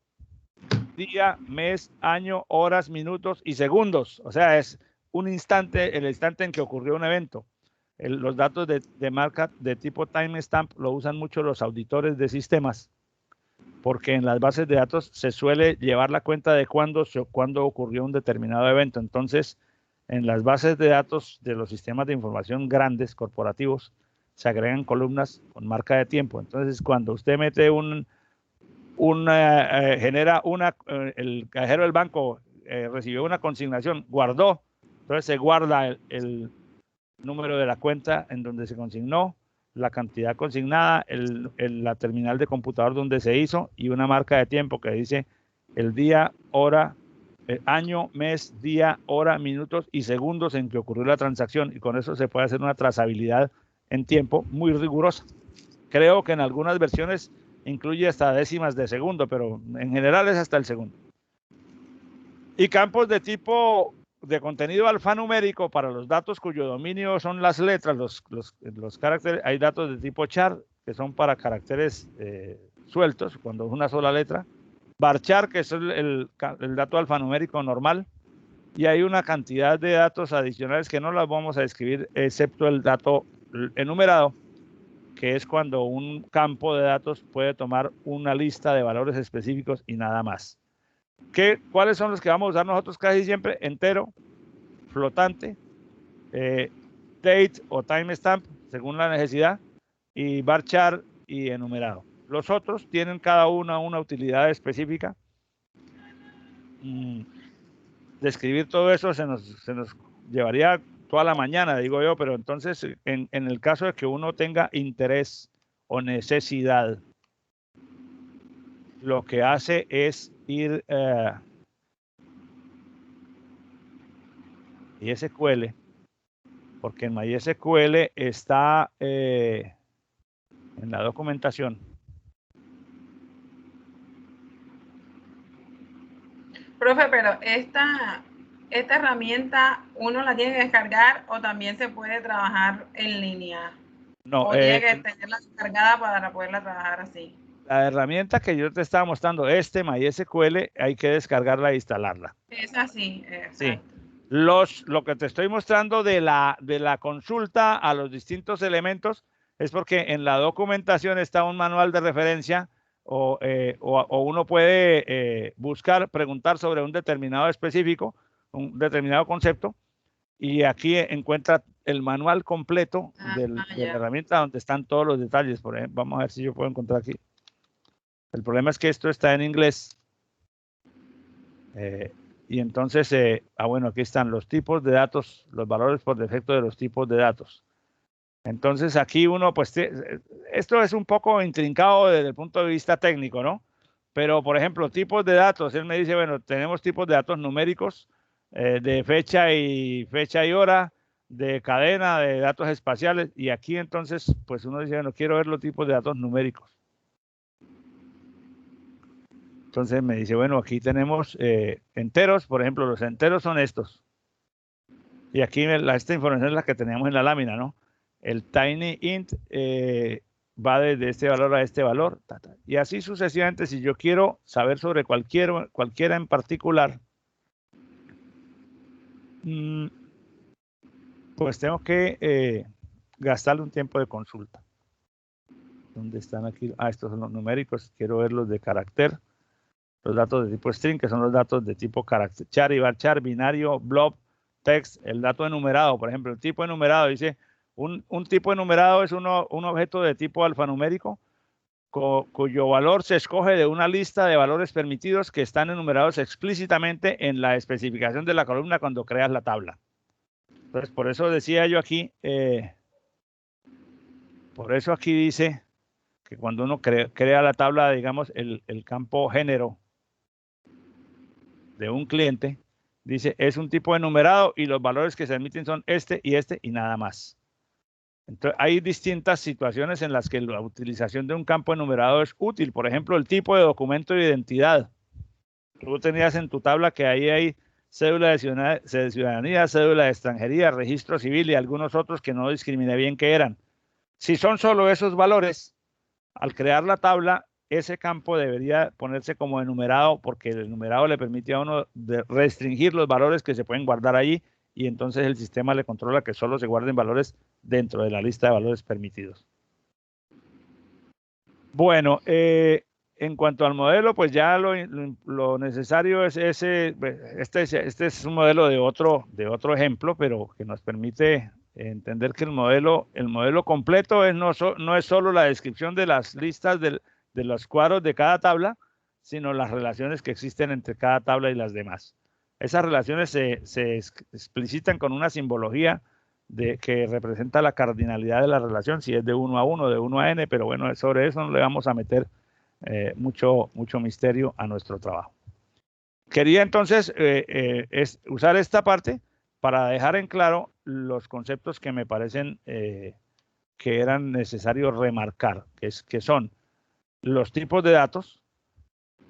día, mes, año, horas, minutos y segundos. O sea, es un instante, el instante en que ocurrió un evento. Los datos de marca de tipo timestamp lo usan mucho los auditores de sistemas, porque en las bases de datos se suele llevar la cuenta de cuándo ocurrió un determinado evento. Entonces, en las bases de datos de los sistemas de información grandes, corporativos, se agregan columnas con marca de tiempo. Entonces, cuando usted mete el cajero del banco recibió una consignación, guardó, entonces se guarda el número de la cuenta en donde se consignó, la cantidad consignada, la terminal de computador donde se hizo y una marca de tiempo que dice el día, hora, año, mes, día, hora, minutos y segundos en que ocurrió la transacción, y con eso se puede hacer una trazabilidad en tiempo muy rigurosa. Creo que en algunas versiones incluye hasta décimas de segundo, pero en general es hasta el segundo. Y campos de tipo de contenido alfanumérico para los datos cuyo dominio son las letras, los caracteres. Hay datos de tipo char, que son para caracteres sueltos, cuando es una sola letra. Varchar, que es el dato alfanumérico normal. Y hay una cantidad de datos adicionales que no las vamos a describir, excepto el dato enumerado, que es cuando un campo de datos puede tomar una lista de valores específicos y nada más. ¿Cuáles son los que vamos a usar nosotros casi siempre? Entero, flotante, date o timestamp, según la necesidad, y varchar y enumerado. Los otros tienen cada uno una utilidad específica. Describir todo eso se nos llevaría toda la mañana, digo yo, pero entonces en el caso de que uno tenga interés o necesidad, lo que hace es ir MySQL, porque en MySQL está en la documentación. Profe, pero esta herramienta uno la tiene que descargar o también se puede trabajar en línea. No, o tiene que tenerla descargada para poderla trabajar así. La herramienta que yo te estaba mostrando, MySQL, hay que descargarla e instalarla. Es así, sí. Lo que te estoy mostrando de la consulta a los distintos elementos es porque en la documentación está un manual de referencia o uno puede buscar, preguntar sobre un determinado específico, un determinado concepto, y aquí encuentra el manual completo de la herramienta donde están todos los detalles. Por ejemplo, vamos a ver si yo puedo encontrar aquí. El problema es que esto está en inglés. Y entonces, bueno, aquí están los tipos de datos, los valores por defecto de los tipos de datos. Entonces, aquí uno, pues, esto es un poco intrincado desde el punto de vista técnico, ¿no? Pero, por ejemplo, tipos de datos, él me dice, bueno, tenemos tipos de datos numéricos de fecha y hora, de cadena, de datos espaciales, y aquí entonces, pues uno dice, bueno, quiero ver los tipos de datos numéricos. Entonces me dice, bueno, aquí tenemos enteros, por ejemplo, los enteros son estos. Y aquí esta información es la que teníamos en la lámina, ¿no? El tiny int va desde este valor a este valor. Y así sucesivamente, si yo quiero saber sobre cualquiera en particular, pues tengo que gastarle un tiempo de consulta. ¿Dónde están aquí? Ah, estos son los numéricos. Quiero ver los de carácter. Los datos de tipo string, que son los datos de tipo carácter, char y varchar, binario, blob, text, el dato enumerado. Por ejemplo, el tipo enumerado dice, un tipo enumerado es un objeto de tipo alfanumérico cuyo valor se escoge de una lista de valores permitidos que están enumerados explícitamente en la especificación de la columna cuando creas la tabla. Entonces, por eso decía yo aquí, por eso aquí dice que cuando uno crea la tabla, digamos, el campo género de un cliente, dice, es un tipo enumerado y los valores que se emiten son este y nada más. Entonces, hay distintas situaciones en las que la utilización de un campo enumerado es útil. Por ejemplo, el tipo de documento de identidad. Tú tenías en tu tabla que ahí hay cédula de ciudadanía, cédula de extranjería, registro civil y algunos otros que no discriminé bien qué eran. Si son solo esos valores, al crear la tabla, ese campo debería ponerse como enumerado porque el enumerado le permite a uno restringir los valores que se pueden guardar ahí y entonces el sistema le controla que solo se guarden valores dentro de la lista de valores permitidos. Bueno, en cuanto al modelo, pues ya lo necesario es ese. Este es un modelo de otro ejemplo, pero que nos permite entender que el modelo completo no es solo la descripción de las listas de los cuadros de cada tabla, sino las relaciones que existen entre cada tabla y las demás. Esas relaciones se explicitan con una simbología que representa la cardinalidad de la relación, si es de 1 a 1, de 1 a n, pero bueno, sobre eso no le vamos a meter mucho misterio a nuestro trabajo. Quería entonces usar esta parte para dejar en claro los conceptos que me parecen que eran necesarios remarcar, que son los tipos de datos,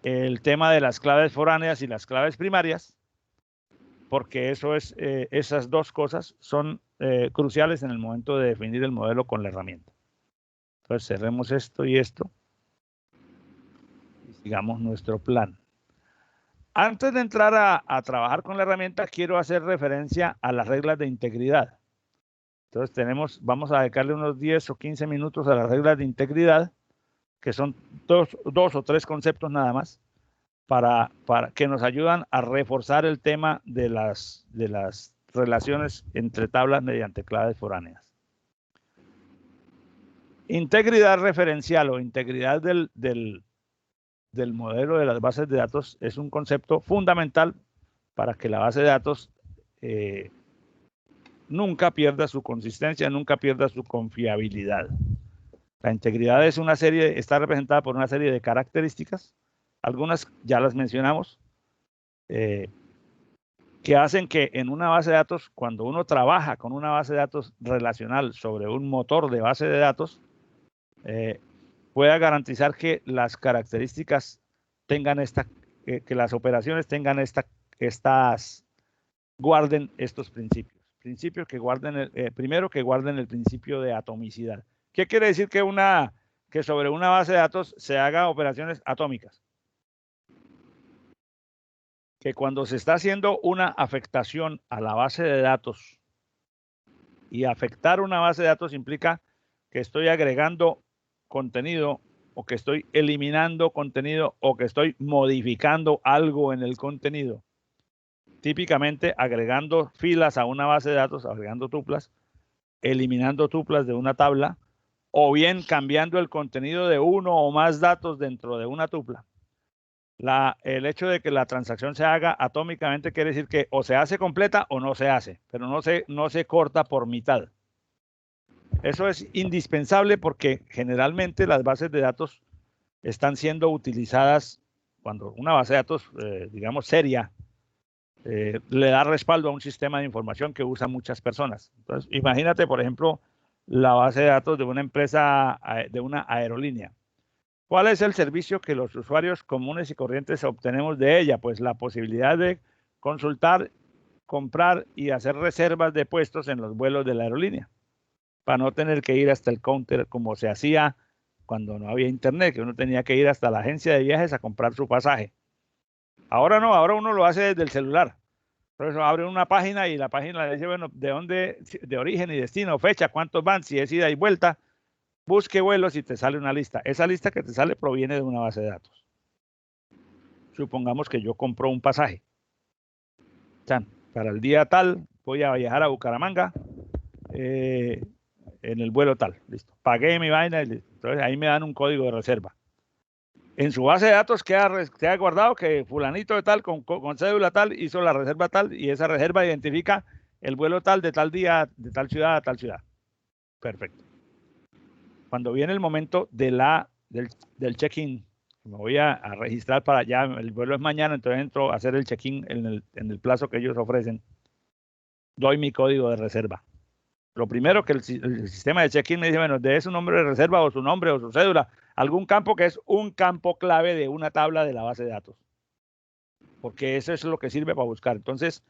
el tema de las claves foráneas y las claves primarias, porque esas dos cosas son cruciales en el momento de definir el modelo con la herramienta. Entonces cerremos esto y esto y sigamos nuestro plan. Antes de entrar a trabajar con la herramienta, quiero hacer referencia a las reglas de integridad. Entonces vamos a dedicarle unos 10 o 15 minutos a las reglas de integridad, que son dos o tres conceptos nada más, para que nos ayudan a reforzar el tema de las relaciones entre tablas mediante claves foráneas. Integridad referencial o integridad del modelo de las bases de datos es un concepto fundamental para que la base de datos nunca pierda su consistencia, nunca pierda su confiabilidad. La integridad es está representada por una serie de características, algunas ya las mencionamos, que hacen que en una base de datos, cuando uno trabaja con una base de datos relacional sobre un motor de base de datos, pueda garantizar que las características tengan que las operaciones tengan guarden estos principios. Principios que guarden, primero que guarden el principio de atomicidad. ¿Qué quiere decir que sobre una base de datos se hagan operaciones atómicas? Que cuando se está haciendo una afectación a la base de datos, y afectar una base de datos implica que estoy agregando contenido o que estoy eliminando contenido o que estoy modificando algo en el contenido. Típicamente agregando filas a una base de datos, agregando tuplas, eliminando tuplas de una tabla o bien cambiando el contenido de uno o más datos dentro de una tupla. El hecho de que la transacción se haga atómicamente quiere decir que o se hace completa o no se hace, pero no se corta por mitad. Eso es indispensable porque generalmente las bases de datos están siendo utilizadas cuando una base de datos, digamos, seria, le da respaldo a un sistema de información que usan muchas personas. Entonces, imagínate, por ejemplo, la base de datos de una empresa, de una aerolínea. ¿Cuál es el servicio que los usuarios comunes y corrientes obtenemos de ella? Pues la posibilidad de consultar, comprar y hacer reservas de puestos en los vuelos de la aerolínea, para no tener que ir hasta el counter como se hacía cuando no había internet, que uno tenía que ir hasta la agencia de viajes a comprar su pasaje. Ahora no, ahora uno lo hace desde el celular. Por eso abre una página y la página le dice, bueno, de dónde, de origen y destino, fecha, cuántos van, si es ida y vuelta, busque vuelos y te sale una lista. Esa lista que te sale proviene de una base de datos. Supongamos que yo compro un pasaje. Para el día tal voy a viajar a Bucaramanga en el vuelo tal. Listo. Pagué mi vaina y listo. Entonces ahí me dan un código de reserva. En su base de datos queda guardado que fulanito de tal con cédula tal hizo la reserva tal y esa reserva identifica el vuelo tal de tal día, de tal ciudad a tal ciudad. Perfecto. Cuando viene el momento del check-in, me voy a registrar para allá, el vuelo es mañana, entonces entro a hacer el check-in en el plazo que ellos ofrecen, doy mi código de reserva. Lo primero que el sistema de check-in me dice, bueno, de su nombre de reserva o su nombre o su cédula, algún campo que es un campo clave de una tabla de la base de datos. Porque eso es lo que sirve para buscar. Entonces,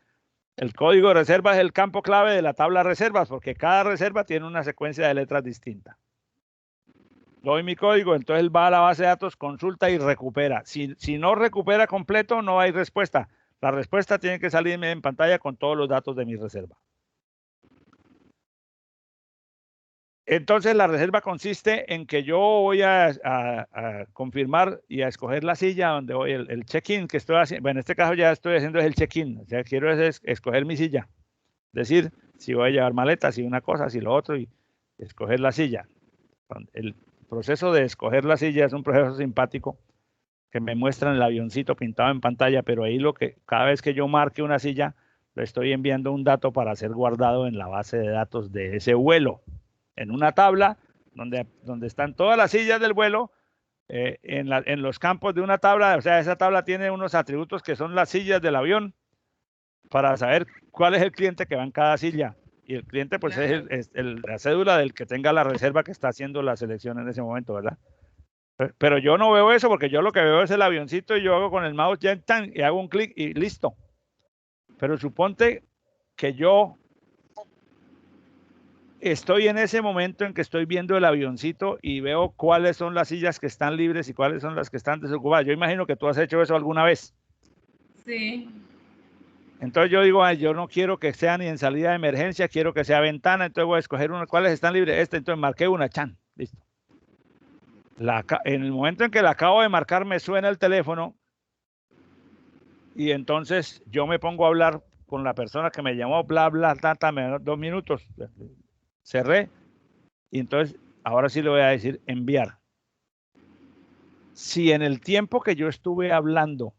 el código de reserva es el campo clave de la tabla de reservas, porque cada reserva tiene una secuencia de letras distinta. Doy mi código, entonces él va a la base de datos, consulta y recupera. Si no recupera completo, no hay respuesta. La respuesta tiene que salirme en pantalla con todos los datos de mi reserva. Entonces la reserva consiste en que yo voy a confirmar y a escoger la silla donde voy, el check-in que estoy haciendo. Bueno, en este caso ya estoy haciendo el check-in, o sea, quiero escoger mi silla. Es decir, si voy a llevar maletas, si una cosa, si lo otro, y escoger la silla. El proceso de escoger la silla es un proceso simpático que me muestran el avioncito pintado en pantalla, pero ahí cada vez que yo marque una silla, le estoy enviando un dato para ser guardado en la base de datos de ese vuelo, en una tabla donde están todas las sillas del vuelo, en los campos de una tabla. O sea, esa tabla tiene unos atributos que son las sillas del avión, para saber cuál es el cliente que va en cada silla. Y el cliente, pues, es la cédula del que tenga la reserva que está haciendo la selección en ese momento, ¿verdad? Pero yo no veo eso, porque yo lo que veo es el avioncito y yo hago con el mouse y hago un clic y listo. Pero suponte que yo estoy en ese momento en que estoy viendo el avioncito y veo cuáles son las sillas que están libres y cuáles son las que están desocupadas. Yo imagino que tú has hecho eso alguna vez. Sí. Entonces yo digo, yo no quiero que sea ni en salida de emergencia, quiero que sea ventana, entonces voy a escoger una. ¿Cuáles están libres? Entonces marqué una, listo. En el momento en que la acabo de marcar, me suena el teléfono y entonces yo me pongo a hablar con la persona que me llamó, bla, bla, me da 2 minutos, cerré, y entonces ahora sí le voy a decir enviar. Si en el tiempo que yo estuve hablando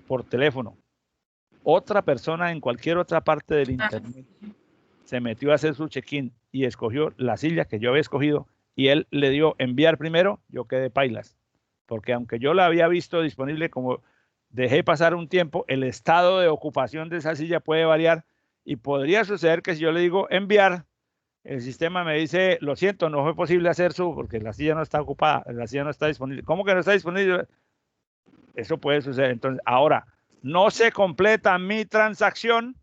por teléfono, otra persona en cualquier otra parte del internet se metió a hacer su check-in y escogió la silla que yo había escogido y él le dio enviar primero, yo quedé pailas. Porque aunque yo la había visto disponible, como dejé pasar un tiempo, el estado de ocupación de esa silla puede variar y podría suceder que si yo le digo enviar, el sistema me dice, lo siento, no fue posible hacer porque la silla no está ocupada, la silla no está disponible. ¿Cómo que no está disponible? Eso puede suceder. Entonces, ahora, no se completa mi transacción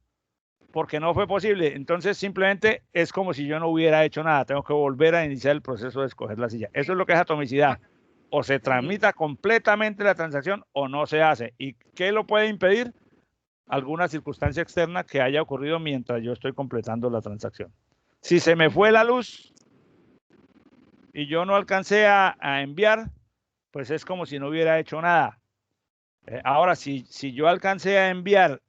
porque no fue posible. Entonces, simplemente es como si yo no hubiera hecho nada. Tengo que volver a iniciar el proceso de escoger la silla. Eso es lo que es atomicidad. O se tramita completamente la transacción o no se hace. ¿Y qué lo puede impedir? Alguna circunstancia externa que haya ocurrido mientras yo estoy completando la transacción. Si se me fue la luz y yo no alcancé a enviar, pues es como si no hubiera hecho nada. Ahora, si yo alcancé a enviar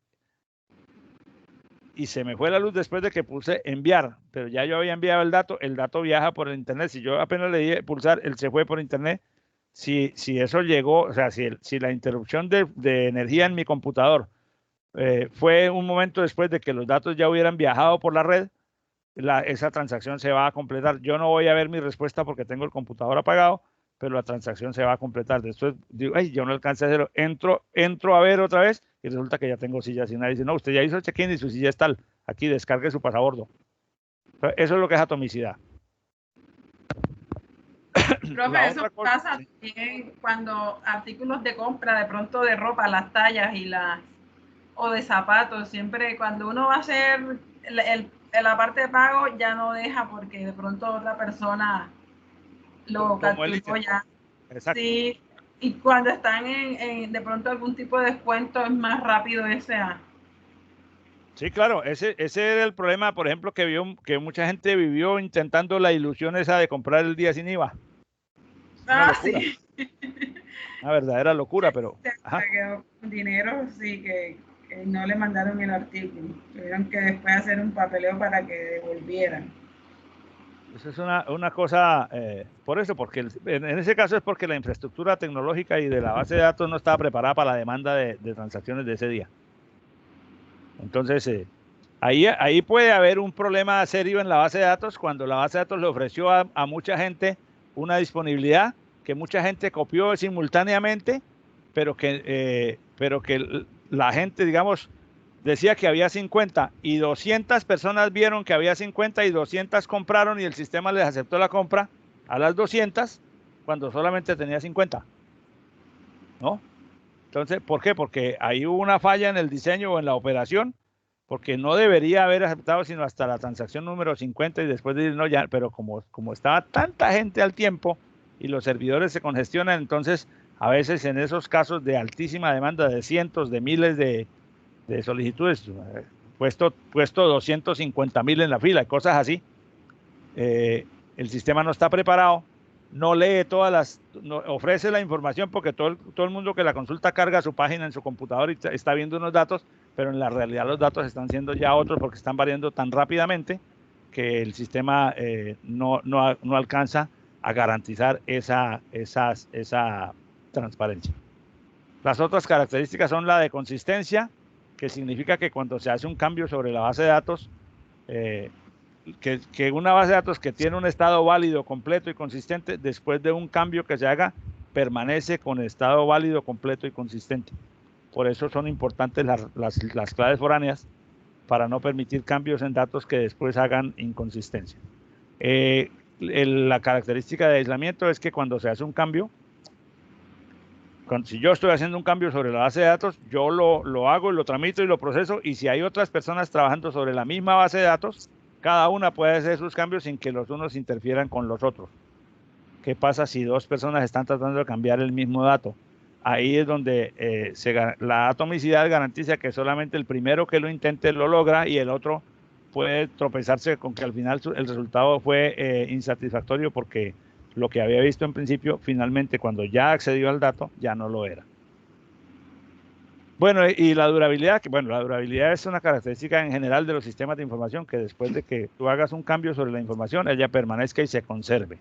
y se me fue la luz después de que puse enviar, pero ya yo había enviado el dato viaja por el internet. Si yo apenas le di pulsar, él se fue por internet. Si eso llegó, o sea, si la interrupción de energía en mi computador fue un momento después de que los datos ya hubieran viajado por la red, esa transacción se va a completar. Yo no voy a ver mi respuesta porque tengo el computador apagado, pero la transacción se va a completar. Después digo, ay, yo no alcancé a hacerlo. Entro a ver otra vez y resulta que ya tengo silla asignada. Dice, no, usted ya hizo el check-in y su silla es tal. Aquí descargue su pasabordo. Eso es lo que es atomicidad. Profe, eso pasa también cuando artículos de compra, de pronto de ropa, las tallas o de zapatos, siempre cuando uno va a hacer la parte de pago ya no deja porque de pronto otra persona lo calculó ya. Exacto. Sí, y cuando están de pronto algún tipo de descuento es más rápido ese. Sí, claro, ese era el problema, por ejemplo, que mucha gente vivió intentando la ilusión esa de comprar el día sin IVA. Una locura. Sí. Una verdadera locura, pero... Se quedó con dinero, sí, que no le mandaron el artículo. Tuvieron que después hacer un papeleo para que devolvieran. Eso es una cosa, por eso, porque en ese caso es porque la infraestructura tecnológica y de la base de datos no estaba preparada para la demanda de transacciones de ese día. Entonces, ahí puede haber un problema serio en la base de datos cuando la base de datos le ofreció a mucha gente una disponibilidad que mucha gente copió simultáneamente, pero que la gente, digamos, decía que había 50 y 200 personas vieron que había 50 y 200 compraron y el sistema les aceptó la compra a las 200 cuando solamente tenía 50, ¿no? Entonces, ¿por qué? Porque ahí hubo una falla en el diseño o en la operación, porque no debería haber aceptado sino hasta la transacción número 50 y después decir, no, ya, pero como estaba tanta gente al tiempo y los servidores se congestionan, entonces a veces en esos casos de altísima demanda de cientos, de miles de solicitudes, puesto 250,000 en la fila, cosas así, el sistema no está preparado, no lee ofrece la información porque todo el mundo que la consulta carga su página en su computador y está viendo unos datos, pero en la realidad los datos están siendo ya otros porque están variando tan rápidamente que el sistema no alcanza a garantizar esa transparencia. Las otras características son la de consistencia, que significa que cuando se hace un cambio sobre la base de datos, que una base de datos que tiene un estado válido, completo y consistente, después de un cambio que se haga, permanece con estado válido, completo y consistente. Por eso son importantes las claves foráneas para no permitir cambios en datos que después hagan inconsistencia. La característica de aislamiento es que cuando se hace un cambio, si yo estoy haciendo un cambio sobre la base de datos, yo lo hago y lo tramito y lo proceso, y si hay otras personas trabajando sobre la misma base de datos, cada una puede hacer sus cambios sin que los unos interfieran con los otros. ¿Qué pasa si dos personas están tratando de cambiar el mismo dato? Ahí es donde la atomicidad garantiza que solamente el primero que lo intente lo logra y el otro puede tropezarse con que al final el resultado fue insatisfactorio porque lo que había visto en principio, finalmente cuando ya accedió al dato, ya no lo era. Bueno, y la durabilidad, la durabilidad es una característica en general de los sistemas de información, que después de que tú hagas un cambio sobre la información, ella permanezca y se conserve.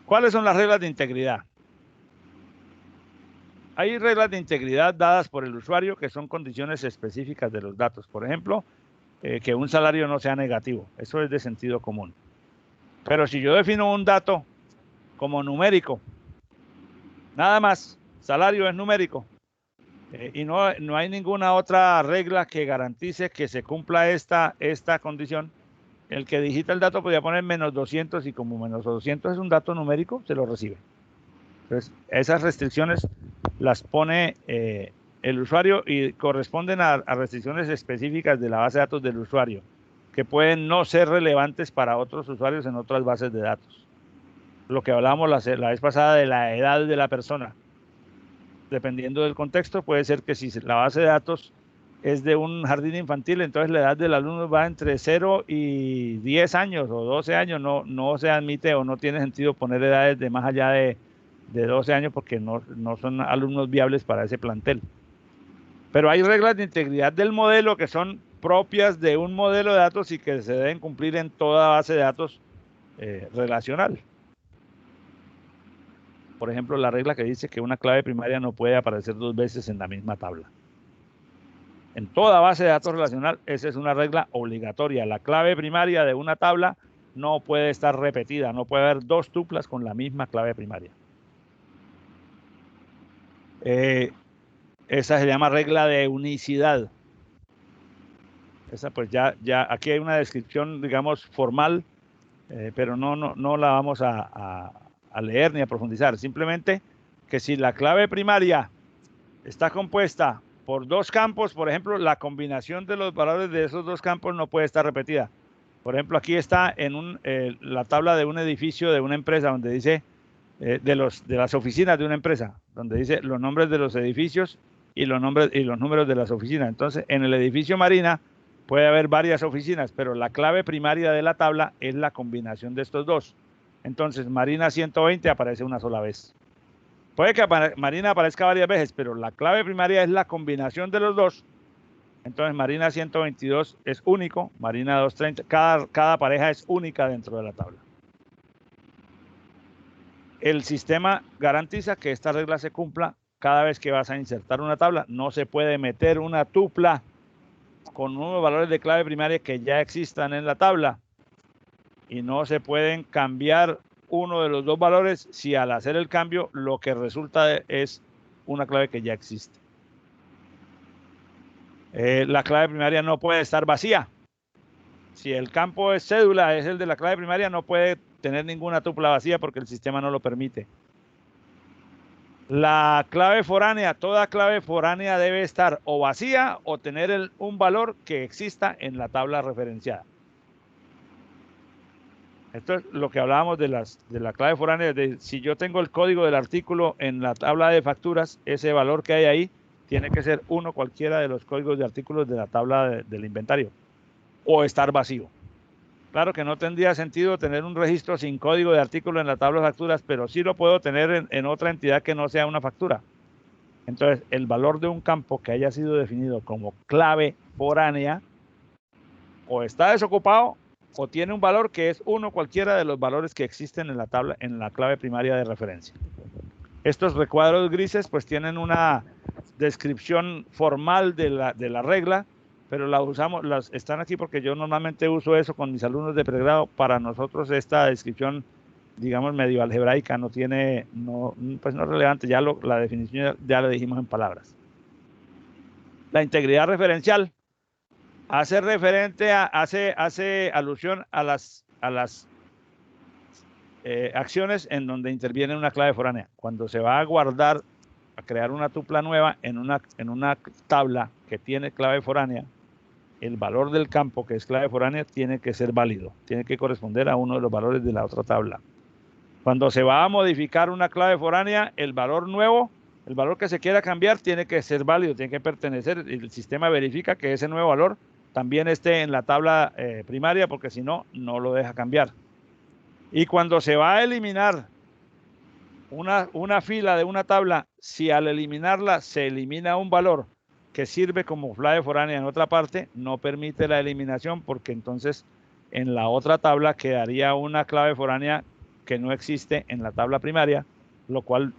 ¿Cuáles son las reglas de integridad? Hay reglas de integridad dadas por el usuario que son condiciones específicas de los datos. Por ejemplo, que un salario no sea negativo. Eso es de sentido común. Pero si yo defino un dato como numérico, nada más, salario es numérico, y no hay ninguna otra regla que garantice que se cumpla esta condición, el que digita el dato podría poner menos 200 y como menos 200 es un dato numérico, se lo recibe. Entonces, esas restricciones las pone el usuario y corresponden a restricciones específicas de la base de datos del usuario, que pueden no ser relevantes para otros usuarios en otras bases de datos. Lo que hablábamos la vez pasada de la edad de la persona. Dependiendo del contexto, puede ser que si la base de datos es de un jardín infantil, entonces la edad del alumno va entre 0 y 10 años o 12 años, no se admite o no tiene sentido poner edades de más allá de 12 años porque no son alumnos viables para ese plantel. Pero hay reglas de integridad del modelo que son propias de un modelo de datos y que se deben cumplir en toda base de datos relacional. Por ejemplo, la regla que dice que una clave primaria no puede aparecer dos veces en la misma tabla. En toda base de datos relacional, esa es una regla obligatoria. La clave primaria de una tabla no puede estar repetida, no puede haber dos tuplas con la misma clave primaria. Esa se llama regla de unicidad. Esa pues ya aquí hay una descripción, digamos, formal, pero no la vamos a leer ni a profundizar. Simplemente que si la clave primaria está compuesta por dos campos, por ejemplo, la combinación de los valores de esos dos campos no puede estar repetida. Por ejemplo, aquí está en la tabla de un edificio de una empresa donde dice de las oficinas de una empresa, donde dice los nombres de los edificios y los números de las oficinas. Entonces, en el edificio Marina puede haber varias oficinas, pero la clave primaria de la tabla es la combinación de estos dos. Entonces, Marina 120 aparece una sola vez. Puede que Marina aparezca varias veces, pero la clave primaria es la combinación de los dos. Entonces, Marina 122 es único, Marina 230, cada pareja es única dentro de la tabla. El sistema garantiza que esta regla se cumpla cada vez que vas a insertar una tabla. No se puede meter una tupla con unos valores de clave primaria que ya existan en la tabla y no se pueden cambiar uno de los dos valores si al hacer el cambio lo que resulta es una clave que ya existe. La clave primaria no puede estar vacía. Si el campo es cédula, es el de la clave primaria, no puede tener ninguna tupla vacía porque el sistema no lo permite. La clave foránea, toda clave foránea debe estar o vacía o tener un valor que exista en la tabla referenciada. Esto es lo que hablábamos de la clave foránea. Si yo tengo el código del artículo en la tabla de facturas, ese valor que hay ahí tiene que ser uno cualquiera de los códigos de artículos de la tabla del inventario o estar vacío. Claro que no tendría sentido tener un registro sin código de artículo en la tabla de facturas, pero sí lo puedo tener en otra entidad que no sea una factura. Entonces, el valor de un campo que haya sido definido como clave foránea o está desocupado o tiene un valor que es uno cualquiera de los valores que existen en la tabla, en la clave primaria de referencia. Estos recuadros grises pues tienen una descripción formal de la regla, pero están aquí porque yo normalmente uso eso con mis alumnos de pregrado. Para nosotros esta descripción, digamos, medio algebraica pues no es relevante, la definición ya la dijimos en palabras. La integridad referencial hace alusión a las acciones en donde interviene una clave foránea. Cuando se va a guardar, a crear una tupla nueva en una tabla que tiene clave foránea, el valor del campo que es clave foránea tiene que ser válido, tiene que corresponder a uno de los valores de la otra tabla. Cuando se va a modificar una clave foránea, el valor nuevo, el valor que se quiera cambiar, tiene que ser válido, tiene que pertenecer, el sistema verifica que ese nuevo valor también esté en la tabla primaria, porque si no, no lo deja cambiar. Y cuando se va a eliminar una fila de una tabla, si al eliminarla se elimina un valor que sirve como clave foránea en otra parte, no permite la eliminación, porque entonces en la otra tabla quedaría una clave foránea que no existe en la tabla primaria, lo cual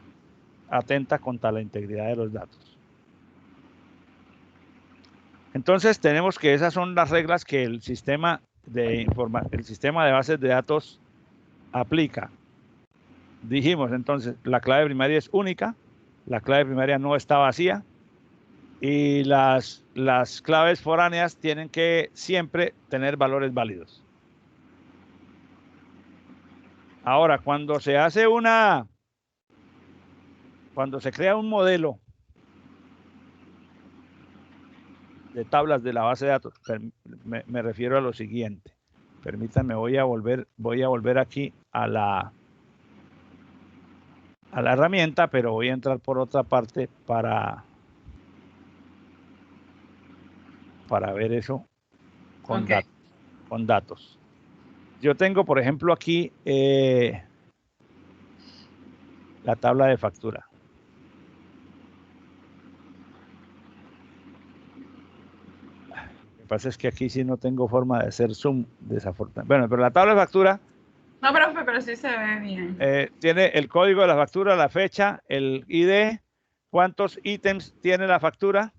atenta contra la integridad de los datos. Entonces tenemos que esas son las reglas que el sistema de bases de datos aplica. Dijimos entonces, la clave primaria es única, la clave primaria no está vacía y las claves foráneas tienen que siempre tener valores válidos. Ahora, cuando se crea un modelo de tablas de la base de datos, me refiero a lo siguiente. Permítanme, voy a volver aquí a la herramienta, pero voy a entrar por otra parte para ver eso con datos. Yo tengo, por ejemplo, aquí la tabla de factura. Lo que pasa es que aquí sí no tengo forma de hacer zoom, desafortunadamente. Bueno, pero la tabla de factura... No, profe, pero sí se ve bien. Tiene el código de la factura, la fecha, el ID, cuántos ítems tiene la factura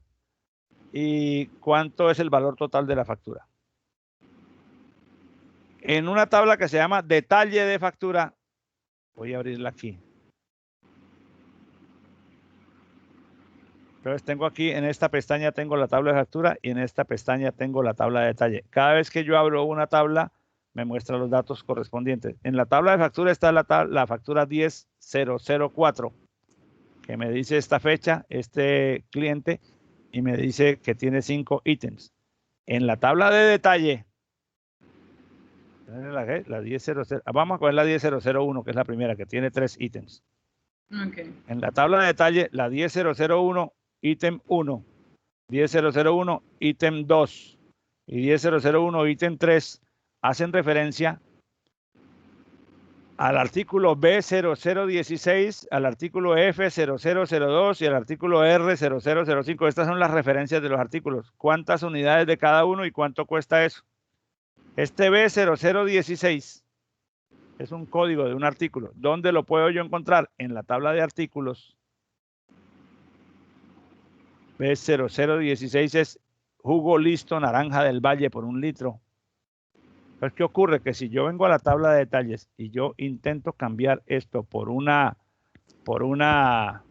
y cuánto es el valor total de la factura. en una tabla que se llama detalle de factura. Voy a abrirla aquí. Entonces tengo aquí, en esta pestaña tengo la tabla de factura y en esta pestaña tengo la tabla de detalle. Cada vez que yo abro una tabla, me muestra los datos correspondientes. En la tabla de factura está la factura 10004, que me dice esta fecha, este cliente, y me dice que tiene 5 ítems. En la tabla de detalle, la 1000, vamos a coger la 10001, que es la primera, que tiene 3 ítems. Okay. En la tabla de detalle, la 10001, ítem 1, 10001, ítem 2 y 10001, ítem 3 hacen referencia al artículo B0016, al artículo F0002 y al artículo R0005. Estas son las referencias de los artículos. ¿Cuántas unidades de cada uno y cuánto cuesta eso? Este B0016 es un código de un artículo. ¿Dónde lo puedo yo encontrar? En la tabla de artículos. B0016 es jugo listo naranja del Valle por 1 litro. Pues, ¿qué ocurre? Que si yo vengo a la tabla de detalles y yo intento cambiar esto por una, voy a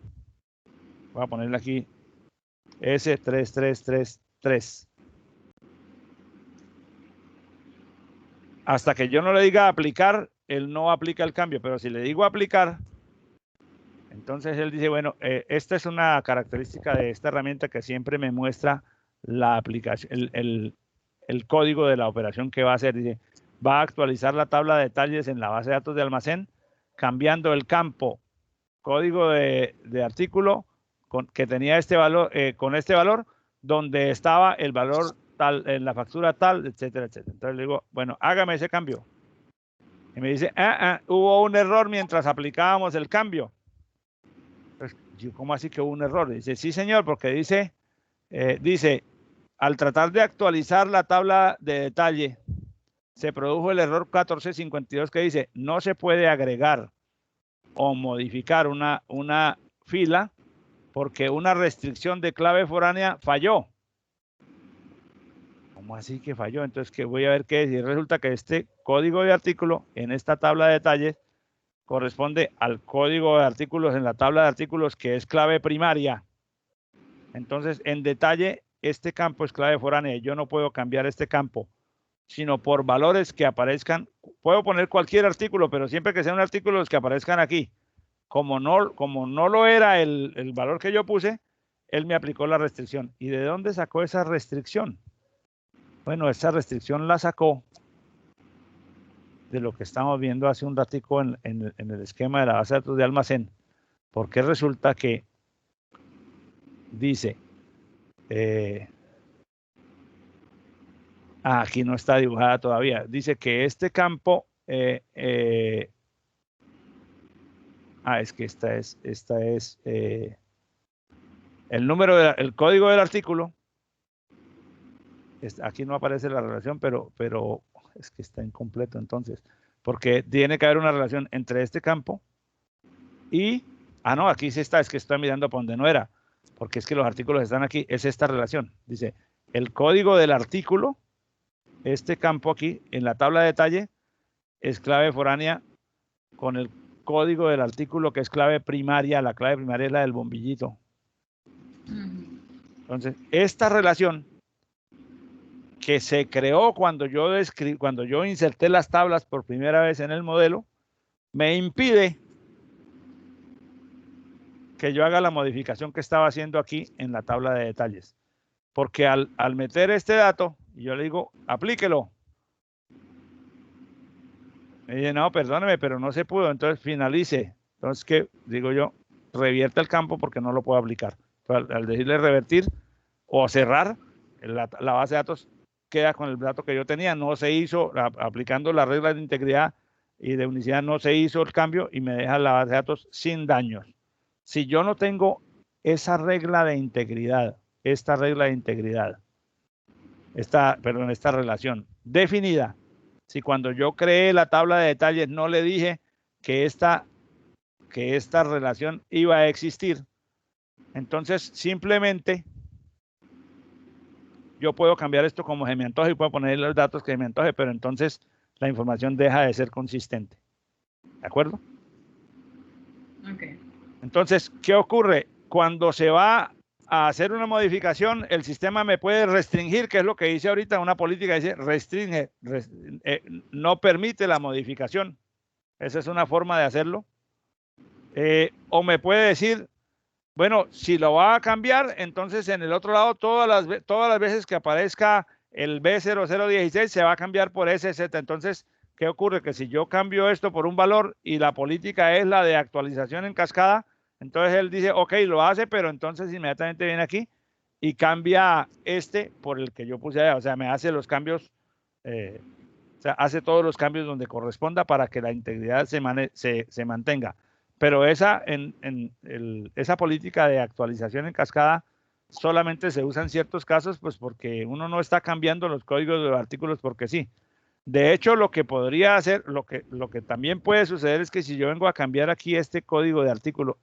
ponerle aquí, S3333, hasta que yo no le diga aplicar, él no aplica el cambio, pero si le digo aplicar, entonces él dice, bueno, esta es una característica de esta herramienta que siempre me muestra la aplicación, el código de la operación que va a hacer. Dice, va a actualizar la tabla de detalles en la base de datos de almacén, cambiando el campo código de artículo que tenía este valor, con este valor, donde estaba el valor tal, en la factura tal, etcétera, etcétera. Entonces le digo, bueno, hágame ese cambio. Y me dice, hubo un error mientras aplicábamos el cambio. Pues, ¿cómo así que hubo un error? Dice, sí, señor, porque dice, al tratar de actualizar la tabla de detalle, se produjo el error 1452 que dice, no se puede agregar o modificar una fila porque una restricción de clave foránea falló. ¿Cómo así que falló? Entonces, ¿qué voy a ver qué es? Y resulta que este código de artículo en esta tabla de detalles corresponde al código de artículos en la tabla de artículos que es clave primaria. Entonces, en detalle, este campo es clave foránea y yo no puedo cambiar este campo, sino por valores que aparezcan. Puedo poner cualquier artículo, pero siempre que sean un artículo los que aparezcan aquí. Como no lo era el valor que yo puse, él me aplicó la restricción. ¿Y de dónde sacó esa restricción? Bueno, esa restricción la sacó de lo que estamos viendo hace un ratico en el esquema de la base de datos de almacén, porque resulta que dice, aquí no está dibujada todavía, dice que este campo, es que esta es el número, el código del artículo, aquí no aparece la relación, pero es que está incompleto entonces, porque tiene que haber una relación entre este campo y, no, aquí sí está, es que estoy mirando por donde no era, porque es que los artículos están aquí, es esta relación, dice, el código del artículo, este campo aquí, en la tabla de detalle, es clave foránea con el código del artículo que es clave primaria, la clave primaria es la del bombillito. Entonces, esta relación que se creó cuando yo inserté las tablas por primera vez en el modelo, me impide que yo haga la modificación que estaba haciendo aquí en la tabla de detalles. Porque al meter este dato, yo le digo, aplíquelo. Me dice, no, perdóneme, pero no se pudo, entonces finalice. Entonces, ¿qué digo yo? Revierta el campo porque no lo puedo aplicar. Al decirle revertir o cerrar, la base de datos queda con el dato que yo tenía. No se hizo, aplicando las reglas de integridad y de unicidad, no se hizo el cambio y me deja la base de datos sin daños. Si yo no tengo esa regla de integridad, esta relación definida, si cuando yo creé la tabla de detalles no le dije que esta relación iba a existir, entonces simplemente yo puedo cambiar esto como se me antoje y puedo poner los datos que se me antoje, pero entonces la información deja de ser consistente. ¿De acuerdo? Okay. Entonces, ¿qué ocurre? Cuando se va a hacer una modificación, el sistema me puede restringir, que es lo que dice ahorita una política, dice restringe, no permite la modificación. Esa es una forma de hacerlo. O me puede decir, bueno, si lo va a cambiar, entonces en el otro lado, todas las veces que aparezca el B0016 se va a cambiar por SZ. Entonces, ¿qué ocurre? Que si yo cambio esto por un valor y la política es la de actualización en cascada, entonces él dice, ok, lo hace, pero entonces inmediatamente viene aquí y cambia este por el que yo puse allá. O sea, me hace los cambios, o sea, hace todos los cambios donde corresponda para que la integridad se mantenga. Pero esa política de actualización en cascada solamente se usa en ciertos casos, pues porque uno no está cambiando los códigos de los artículos porque sí. De hecho, lo que podría hacer, lo que también puede suceder es que si yo vengo a cambiar aquí este código de artículo,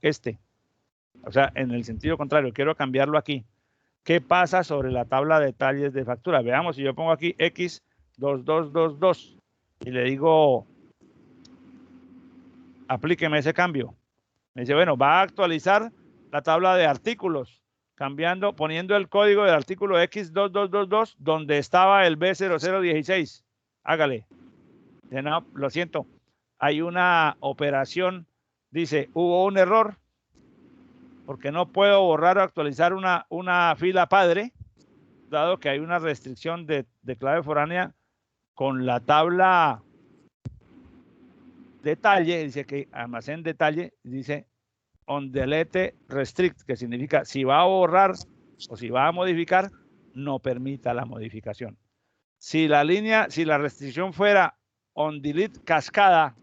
o sea, en el sentido contrario, quiero cambiarlo aquí. ¿Qué pasa sobre la tabla de detalles de factura? Veamos, si yo pongo aquí X2222 y le digo, aplíqueme ese cambio. Me dice, bueno, va a actualizar la tabla de artículos, poniendo el código del artículo X2222 donde estaba el B0016. Hágale. No, lo siento. Hay una operación, dice, hubo un error, porque no puedo borrar o actualizar una fila padre, dado que hay una restricción de clave foránea con la tabla detalle, dice que almacén detalle, dice on delete restrict, que significa si va a borrar o si va a modificar, no permita la modificación. Si la restricción fuera on delete cascada,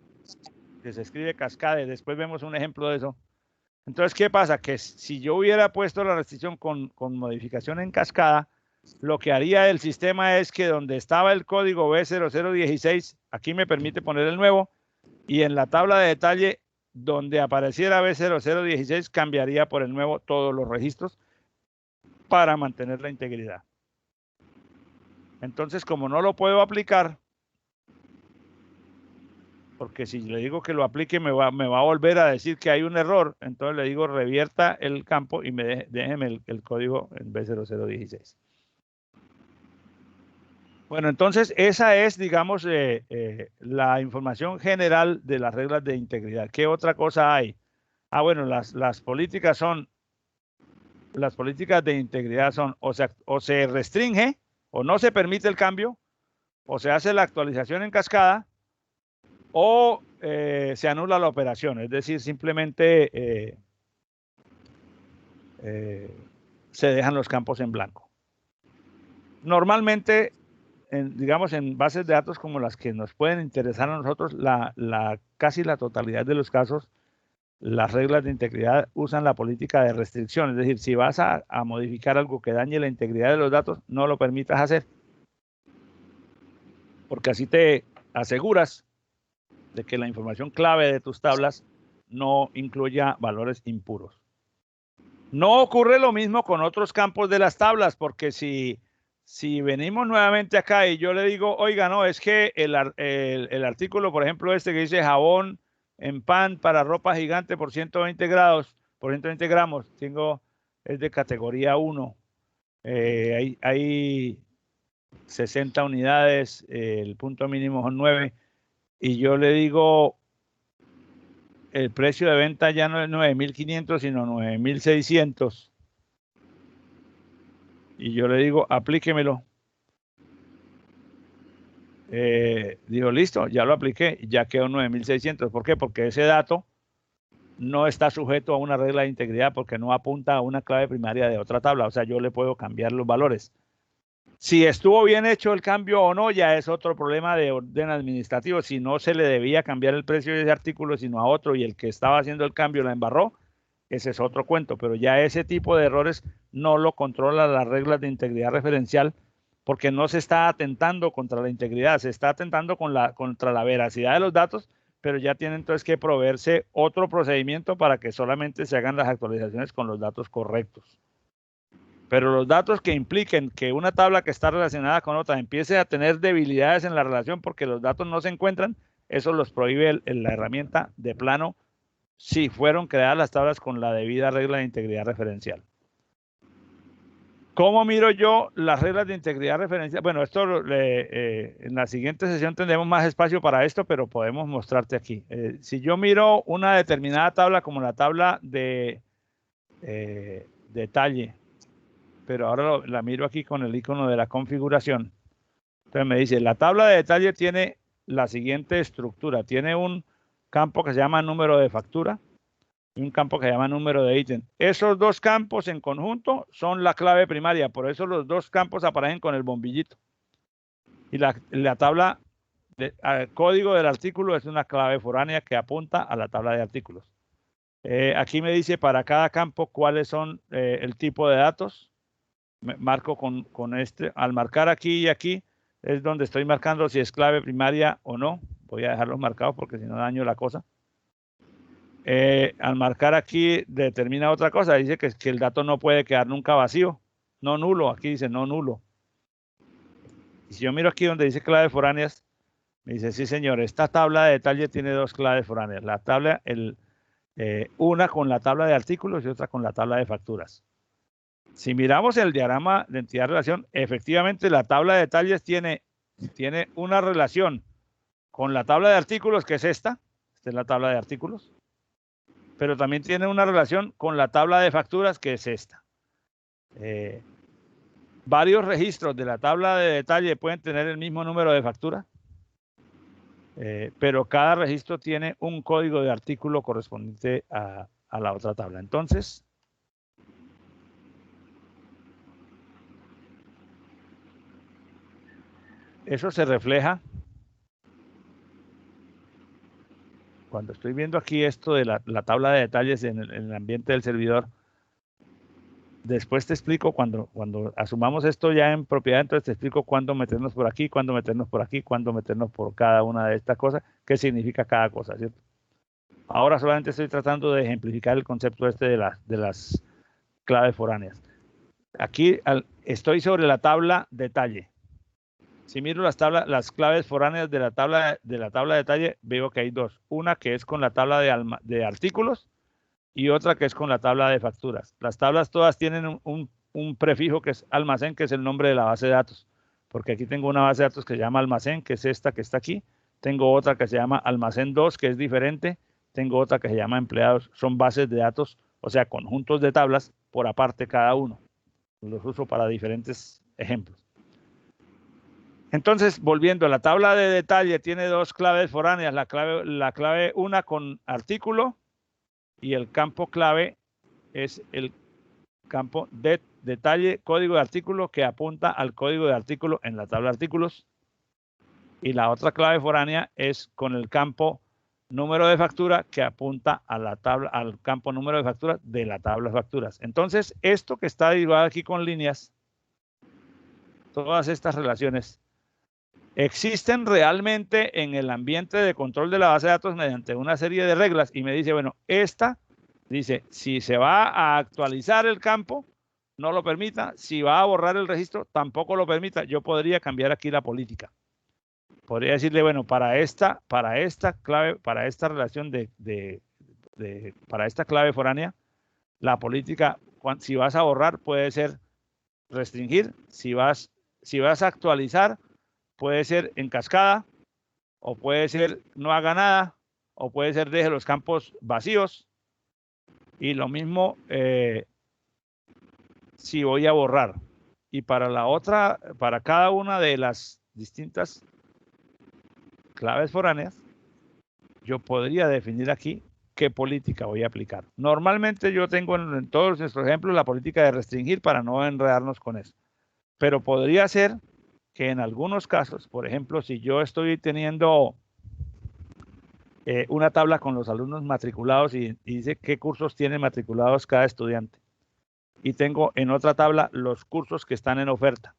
que se escribe cascade, después vemos un ejemplo de eso. Entonces, ¿qué pasa? Que si yo hubiera puesto la restricción con modificación en cascada, lo que haría el sistema es que donde estaba el código B0016, aquí me permite poner el nuevo, y en la tabla de detalle donde apareciera B0016 cambiaría por el nuevo todos los registros para mantener la integridad. Entonces, como no lo puedo aplicar, porque si le digo que lo aplique me va a volver a decir que hay un error, entonces le digo revierta el campo y déjeme el código en B0016. Bueno, entonces esa es, digamos, la información general de las reglas de integridad. ¿Qué otra cosa hay? Bueno, las políticas de integridad son o se restringe o no se permite el cambio, o se hace la actualización en cascada, o se anula la operación, es decir, simplemente se dejan los campos en blanco. Normalmente, digamos, en bases de datos como las que nos pueden interesar a nosotros, casi la totalidad de los casos, las reglas de integridad usan la política de restricción, es decir, si vas a modificar algo que dañe la integridad de los datos, no lo permitas hacer, porque así te aseguras de que la información clave de tus tablas no incluya valores impuros. No ocurre lo mismo con otros campos de las tablas, porque si venimos nuevamente acá y yo le digo, oiga, no, es que el artículo, por ejemplo, este que dice jabón en pan para ropa gigante por 120 grados, por 120 gramos, es de categoría 1. Hay 60 unidades, el punto mínimo son 9, y yo le digo, el precio de venta ya no es 9.500, sino 9.600. Y yo le digo, aplíquemelo. Digo, listo, ya lo apliqué, ya quedó 9.600. ¿Por qué? Porque ese dato no está sujeto a una regla de integridad porque no apunta a una clave primaria de otra tabla. O sea, yo le puedo cambiar los valores. Si estuvo bien hecho el cambio o no, ya es otro problema de orden administrativo. Si no se le debía cambiar el precio de ese artículo, sino a otro, y el que estaba haciendo el cambio la embarró, ese es otro cuento. Pero ya ese tipo de errores no lo controla las reglas de integridad referencial, porque no se está atentando contra la integridad, se está atentando contra la veracidad de los datos, pero ya tiene entonces que proveerse otro procedimiento para que solamente se hagan las actualizaciones con los datos correctos. Pero los datos que impliquen que una tabla que está relacionada con otra empiece a tener debilidades en la relación porque los datos no se encuentran, eso los prohíbe la herramienta de plano si fueron creadas las tablas con la debida regla de integridad referencial. ¿Cómo miro yo las reglas de integridad referencial? Bueno, esto en la siguiente sesión tendremos más espacio para esto, pero podemos mostrarte aquí. Si yo miro una determinada tabla como la tabla de detalle, pero ahora la miro aquí con el icono de la configuración. Entonces me dice, la tabla de detalle tiene la siguiente estructura. Tiene un campo que se llama número de factura y un campo que se llama número de ítem. Esos dos campos en conjunto son la clave primaria, por eso los dos campos aparecen con el bombillito. Y la tabla, código del artículo es una clave foránea que apunta a la tabla de artículos. Aquí me dice para cada campo cuáles son el tipo de datos. Marco con este. Al marcar aquí y aquí es donde estoy marcando si es clave primaria o no. Voy a dejarlos marcados porque si no daño la cosa. Al marcar aquí determina otra cosa. Dice que el dato no puede quedar nunca vacío. No nulo. Aquí dice no nulo. Y si yo miro aquí donde dice claves foráneas, me dice sí señor, esta tabla de detalle tiene dos claves foráneas. La tabla, una con la tabla de artículos y otra con la tabla de facturas. Si miramos el diagrama de entidad-relación, efectivamente la tabla de detalles tiene una relación con la tabla de artículos, que es esta es la tabla de artículos, pero también tiene una relación con la tabla de facturas, que es esta. Varios registros de la tabla de detalle pueden tener el mismo número de factura, pero cada registro tiene un código de artículo correspondiente a la otra tabla. Entonces, eso se refleja cuando estoy viendo aquí esto de la tabla de detalles en el ambiente del servidor. Después te explico cuando asumamos esto ya en propiedad, entonces te explico cuándo meternos por aquí, cuándo meternos por aquí, cuándo meternos por cada una de estas cosas, qué significa cada cosa, ¿cierto? Ahora solamente estoy tratando de ejemplificar el concepto este de las claves foráneas. Aquí estoy sobre la tabla detalle. Si miro las claves foráneas de la tabla de detalle, veo que hay dos. Una que es con la tabla de artículos y otra que es con la tabla de facturas. Las tablas todas tienen un prefijo que es almacén, que es el nombre de la base de datos. Porque aquí tengo una base de datos que se llama almacén, que es esta que está aquí. Tengo otra que se llama almacén 2, que es diferente. Tengo otra que se llama empleados. Son bases de datos, o sea, conjuntos de tablas por aparte cada uno. Los uso para diferentes ejemplos. Entonces, volviendo, la tabla de detalle tiene dos claves foráneas. La clave una con artículo y el campo clave es el campo de detalle, código de artículo, que apunta al código de artículo en la tabla de artículos. Y la otra clave foránea es con el campo número de factura, que apunta a al campo número de factura de la tabla de facturas. Entonces, esto que está derivado aquí con líneas, todas estas relaciones, existen realmente en el ambiente de control de la base de datos mediante una serie de reglas, y me dice, bueno, esta dice, si se va a actualizar el campo, no lo permita. Si va a borrar el registro, tampoco lo permita. Yo podría cambiar aquí la política. Podría decirle, bueno, para esta clave, para esta relación para esta clave foránea, la política, si vas a borrar, puede ser restringir. Si vas a actualizar, puede ser en cascada, o puede ser no haga nada, o puede ser deje los campos vacíos. Y lo mismo si voy a borrar. Y para cada una de las distintas claves foráneas, yo podría definir aquí qué política voy a aplicar. Normalmente yo tengo en todos nuestros ejemplos la política de restringir para no enredarnos con eso. Pero podría ser que en algunos casos, por ejemplo, si yo estoy teniendo una tabla con los alumnos matriculados y dice qué cursos tienen matriculados cada estudiante. Y tengo en otra tabla los cursos que están en oferta.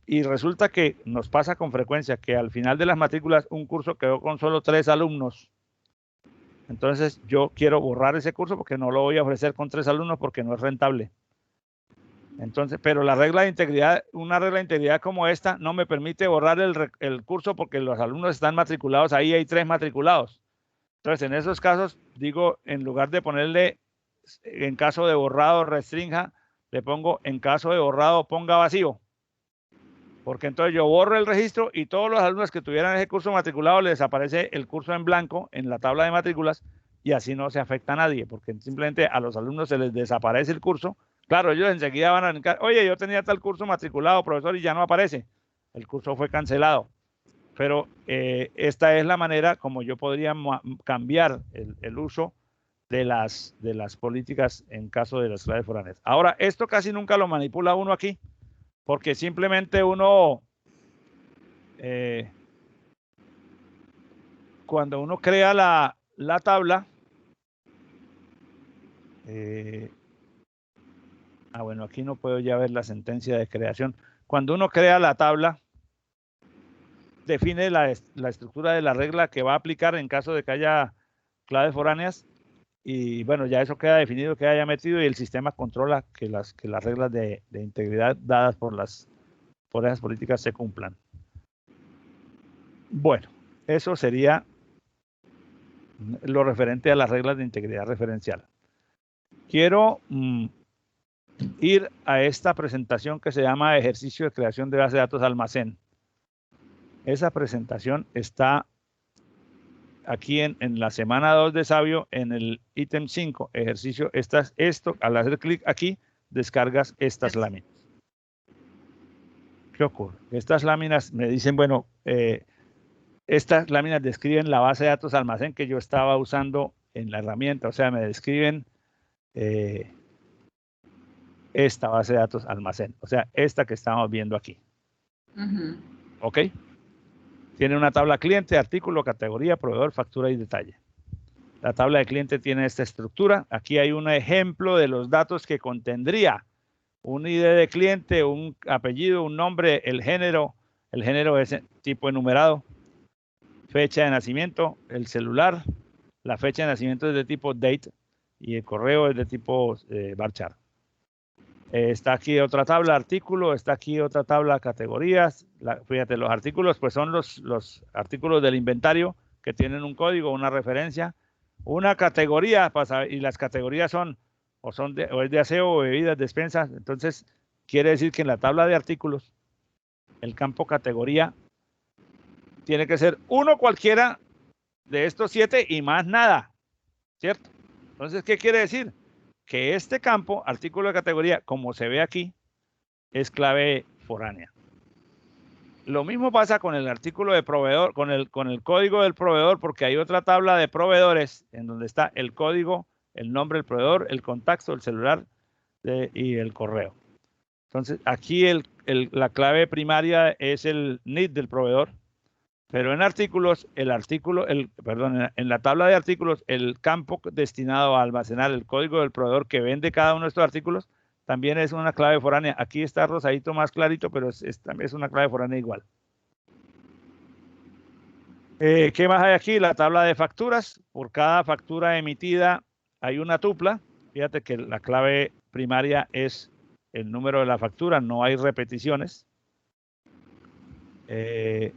Y resulta que nos pasa con frecuencia que al final de las matrículas un curso quedó con solo 3 alumnos. Entonces yo quiero borrar ese curso porque no lo voy a ofrecer con 3 alumnos porque no es rentable. Entonces, pero la regla de integridad, una regla de integridad como esta, no me permite borrar el curso porque los alumnos están matriculados, ahí hay 3 matriculados. Entonces, en esos casos, digo, en lugar de ponerle en caso de borrado restrinja, le pongo en caso de borrado ponga vacío. Porque entonces yo borro el registro y todos los alumnos que tuvieran ese curso matriculado les aparece el curso en blanco en la tabla de matrículas y así no se afecta a nadie, porque simplemente a los alumnos se les desaparece el curso. Claro, ellos enseguida van a brincar, oye, yo tenía tal curso matriculado, profesor, y ya no aparece. El curso fue cancelado. Pero esta es la manera como yo podría cambiar el uso de las políticas en caso de las claves foráneas. Ahora, esto casi nunca lo manipula uno aquí, porque simplemente uno, cuando uno crea la tabla, bueno, aquí no puedo ya ver la sentencia de creación. Cuando uno crea la tabla, define la estructura de la regla que va a aplicar en caso de que haya claves foráneas y bueno, ya eso queda definido, queda ya metido y el sistema controla que las reglas de integridad dadas por esas políticas se cumplan. Bueno, eso sería lo referente a las reglas de integridad referencial. Quiero ir a esta presentación que se llama Ejercicio de Creación de Base de Datos Almacén. Esa presentación está aquí en la semana 2 de Sabio, en el ítem 5, ejercicio, al hacer clic aquí, descargas estas láminas. ¿Qué ocurre? Estas láminas me dicen, bueno, estas láminas describen la base de datos almacén que yo estaba usando en la herramienta, o sea, me describen esta base de datos almacén, o sea, esta que estamos viendo aquí. ¿Ok? Tiene una tabla cliente, artículo, categoría, proveedor, factura y detalle. La tabla de cliente tiene esta estructura. Aquí hay un ejemplo de los datos que contendría un ID de cliente, un apellido, un nombre, el género es tipo enumerado, fecha de nacimiento, el celular, la fecha de nacimiento es de tipo date y el correo es de tipo varchar. Está aquí otra tabla, artículo, está aquí otra tabla, categorías. Fíjate, los artículos pues son los artículos del inventario que tienen un código, una referencia, una categoría, y las categorías son o es de aseo o bebidas, despensas. Entonces, quiere decir que en la tabla de artículos, el campo categoría tiene que ser uno cualquiera de estos 7 y más nada, ¿cierto? Entonces, ¿qué quiere decir? Que este campo, artículo de categoría, como se ve aquí, es clave foránea. Lo mismo pasa con el artículo de proveedor, con el código del proveedor, porque hay otra tabla de proveedores en donde está el código, el nombre del proveedor, el contacto, el celular y el correo. Entonces, aquí la clave primaria es el NID del proveedor, pero en artículos, en la tabla de artículos, el campo destinado a almacenar el código del proveedor que vende cada uno de estos artículos también es una clave foránea. Aquí está rosadito más clarito, pero es una clave foránea igual. ¿Qué más hay aquí? La tabla de facturas. Por cada factura emitida hay una tupla. Fíjate que la clave primaria es el número de la factura, no hay repeticiones. El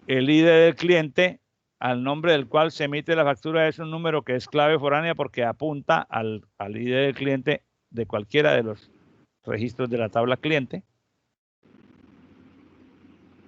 ID del cliente, al nombre del cual se emite la factura, es un número que es clave foránea porque apunta al ID del cliente de cualquiera de los registros de la tabla cliente.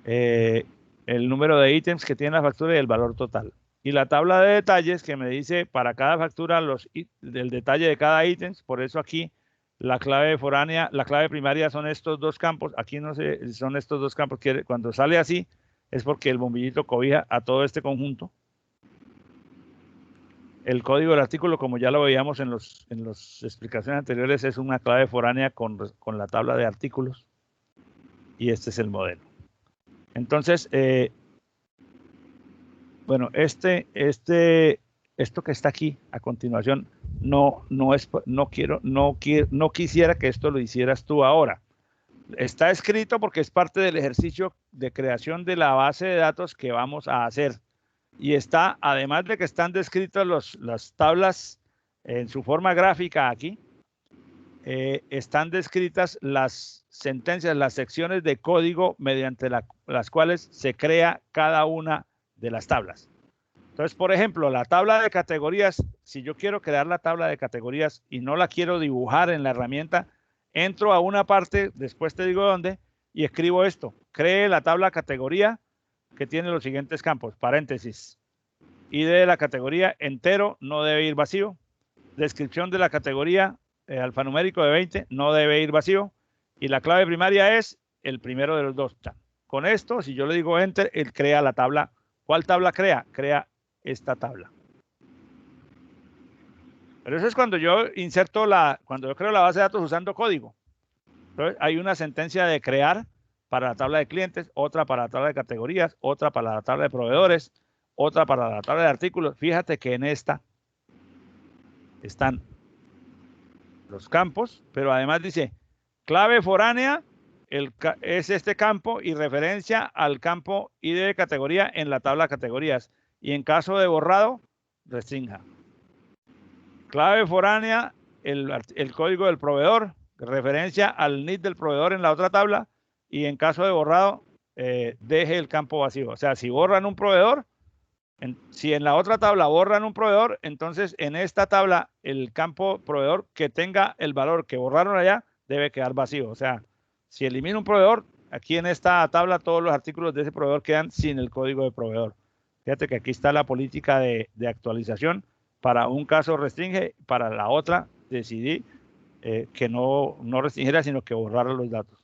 El número de ítems que tiene la factura y el valor total. Y la tabla de detalles que me dice para cada factura el detalle de cada ítem. Por eso aquí la clave foránea, la clave primaria son estos dos campos. Aquí no sé, son estos dos campos. Cuando sale así es porque el bombillito cobija a todo este conjunto. El código del artículo, como ya lo veíamos en las explicaciones anteriores, es una clave foránea con la tabla de artículos. Y este es el modelo. Entonces, bueno, esto que está aquí a continuación, no quisiera que esto lo hicieras tú ahora. Está escrito porque es parte del ejercicio de creación de la base de datos que vamos a hacer. Y está, además de que están descritas las tablas en su forma gráfica aquí, están descritas las sentencias, las secciones de código mediante las cuales se crea cada una de las tablas. Entonces, por ejemplo, la tabla de categorías, si yo quiero crear la tabla de categorías y no la quiero dibujar en la herramienta, entro a una parte, después te digo dónde, y escribo esto. Cree la tabla categoría que tiene los siguientes campos, paréntesis. ID de la categoría entero, no debe ir vacío. Descripción de la categoría alfanumérico de 20, no debe ir vacío. Y la clave primaria es el primero de los dos. Con esto, si yo le digo enter, él crea la tabla. ¿Cuál tabla crea? Crea esta tabla. Pero eso es cuando yo inserto cuando yo creo la base de datos usando código. Entonces, hay una sentencia de crear para la tabla de clientes, otra para la tabla de categorías, otra para la tabla de proveedores, otra para la tabla de artículos. Fíjate que en esta están los campos, pero además dice clave foránea es este campo y referencia al campo ID de categoría en la tabla de categorías. Y en caso de borrado, restrinja. Clave foránea, el código del proveedor, referencia al NID del proveedor en la otra tabla, y en caso de borrado, deje el campo vacío. O sea, si borran un proveedor, si en la otra tabla borran un proveedor, entonces en esta tabla el campo proveedor que tenga el valor que borraron allá debe quedar vacío. O sea, si elimino un proveedor, aquí en esta tabla todos los artículos de ese proveedor quedan sin el código de proveedor. Fíjate que aquí está la política de actualización. Para un caso restringe, para la otra decidí que no restringiera, sino que borrara los datos.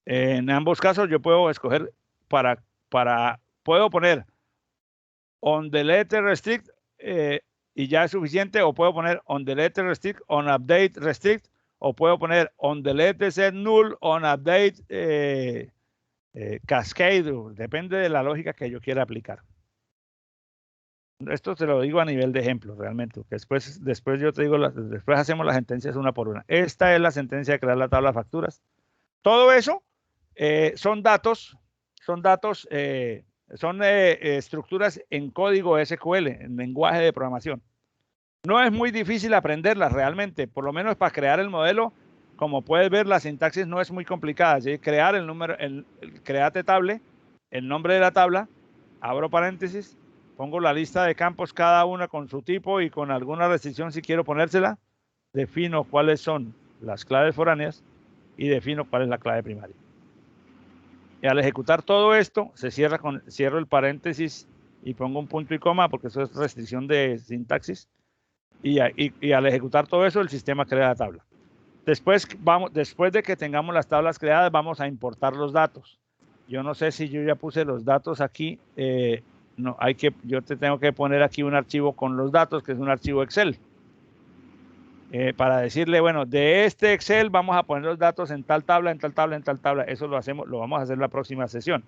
En ambos casos yo puedo escoger puedo poner on delete restrict y ya es suficiente, o puedo poner on delete restrict, on update restrict, o puedo poner on delete set null, on update cascade, depende de la lógica que yo quiera aplicar. Esto te lo digo a nivel de ejemplo, realmente, que después yo te digo, después hacemos las sentencias una por una. Esta es la sentencia de crear la tabla de facturas. Todo eso son datos, estructuras en código SQL, en lenguaje de programación. No es muy difícil aprenderlas realmente, por lo menos para crear el modelo. Como puedes ver, la sintaxis no es muy complicada. ¿Sí? Crear el número, create table, el nombre de la tabla, abro paréntesis, pongo la lista de campos, cada una con su tipo y con alguna restricción si quiero ponérsela, defino cuáles son las claves foráneas y defino cuál es la clave primaria. Y al ejecutar todo esto, se cierro el paréntesis y pongo un punto y coma, porque eso es restricción de sintaxis. Y al ejecutar todo eso, el sistema crea la tabla. Después de que tengamos las tablas creadas, vamos a importar los datos. Yo no sé si yo ya puse los datos aquí. No, yo te tengo que poner aquí un archivo con los datos, que es un archivo Excel. Para decirle, bueno, de este Excel vamos a poner los datos en tal tabla, en tal tabla, en tal tabla. Eso lo vamos a hacer en la próxima sesión.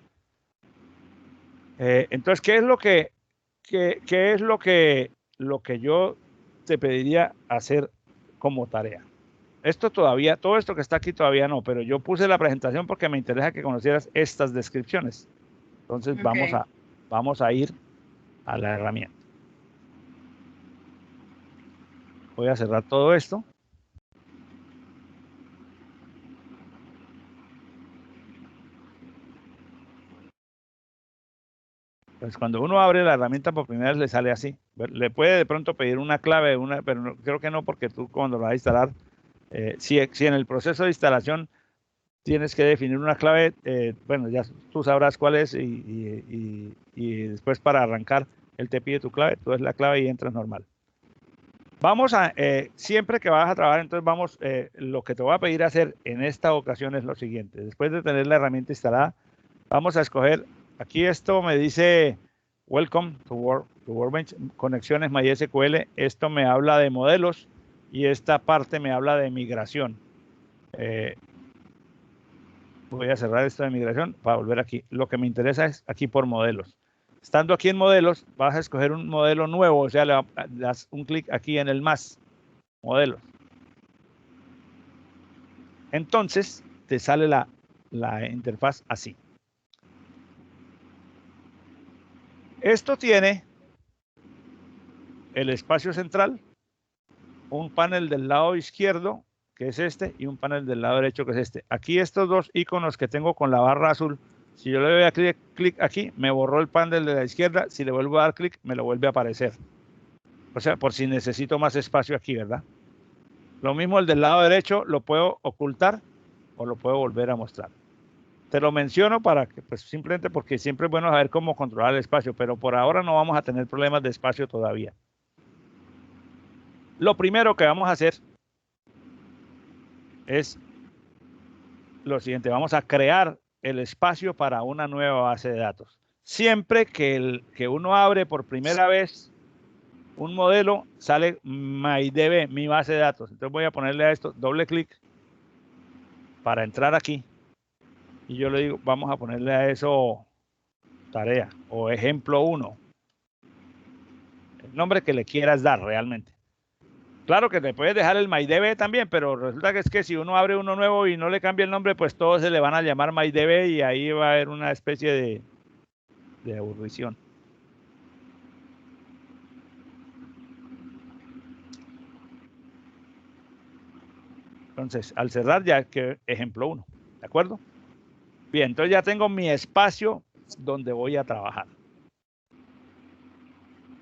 Entonces, ¿qué es lo que yo te pediría hacer como tarea? Todo esto que está aquí todavía no, pero yo puse la presentación porque me interesa que conocieras estas descripciones. Entonces, okay, vamos a ir a la herramienta. Voy a cerrar todo esto. Pues cuando uno abre la herramienta por primera vez le sale así. Le puede de pronto pedir una clave, pero no, creo que no, porque tú cuando la vas a instalar, si en el proceso de instalación tienes que definir una clave, bueno, ya tú sabrás cuál es y después para arrancar él te pide tu clave, tú das la clave y entras normal. Vamos a, siempre que vas a trabajar, entonces lo que te voy a pedir hacer en esta ocasión es lo siguiente. Después de tener la herramienta instalada, vamos a escoger, aquí esto me dice Welcome to Workbench, conexiones MySQL. Esto me habla de modelos y esta parte me habla de migración. Voy a cerrar esto de migración para volver aquí. Lo que me interesa es aquí por modelos. Estando aquí en modelos, vas a escoger un modelo nuevo, o sea, le das un clic aquí en el más, modelos. Entonces, te sale la interfaz así. Esto tiene el espacio central, un panel del lado izquierdo, que es este, y un panel del lado derecho, que es este. Aquí estos dos iconos que tengo con la barra azul, si yo le doy a clic aquí, me borró el panel de la izquierda. Si le vuelvo a dar clic, me lo vuelve a aparecer. O sea, por si necesito más espacio aquí, ¿verdad? Lo mismo el del lado derecho, lo puedo ocultar o lo puedo volver a mostrar. Te lo menciono para que, pues simplemente porque siempre es bueno saber cómo controlar el espacio, pero por ahora no vamos a tener problemas de espacio todavía. Lo primero que vamos a hacer es lo siguiente: vamos a crear el espacio para una nueva base de datos. Siempre que uno abre por primera vez un modelo, sale MyDB, mi base de datos. Entonces voy a ponerle a esto doble clic para entrar aquí. Y yo le digo, vamos a ponerle a eso tarea o ejemplo 1. El nombre que le quieras dar realmente. Claro que te puedes dejar el MyDB también, pero resulta que es que si uno abre uno nuevo y no le cambia el nombre, pues todos se le van a llamar MyDB y ahí va a haber una especie de aburrición. Entonces, al cerrar ya que ejemplo 1, ¿de acuerdo? Bien, entonces ya tengo mi espacio donde voy a trabajar.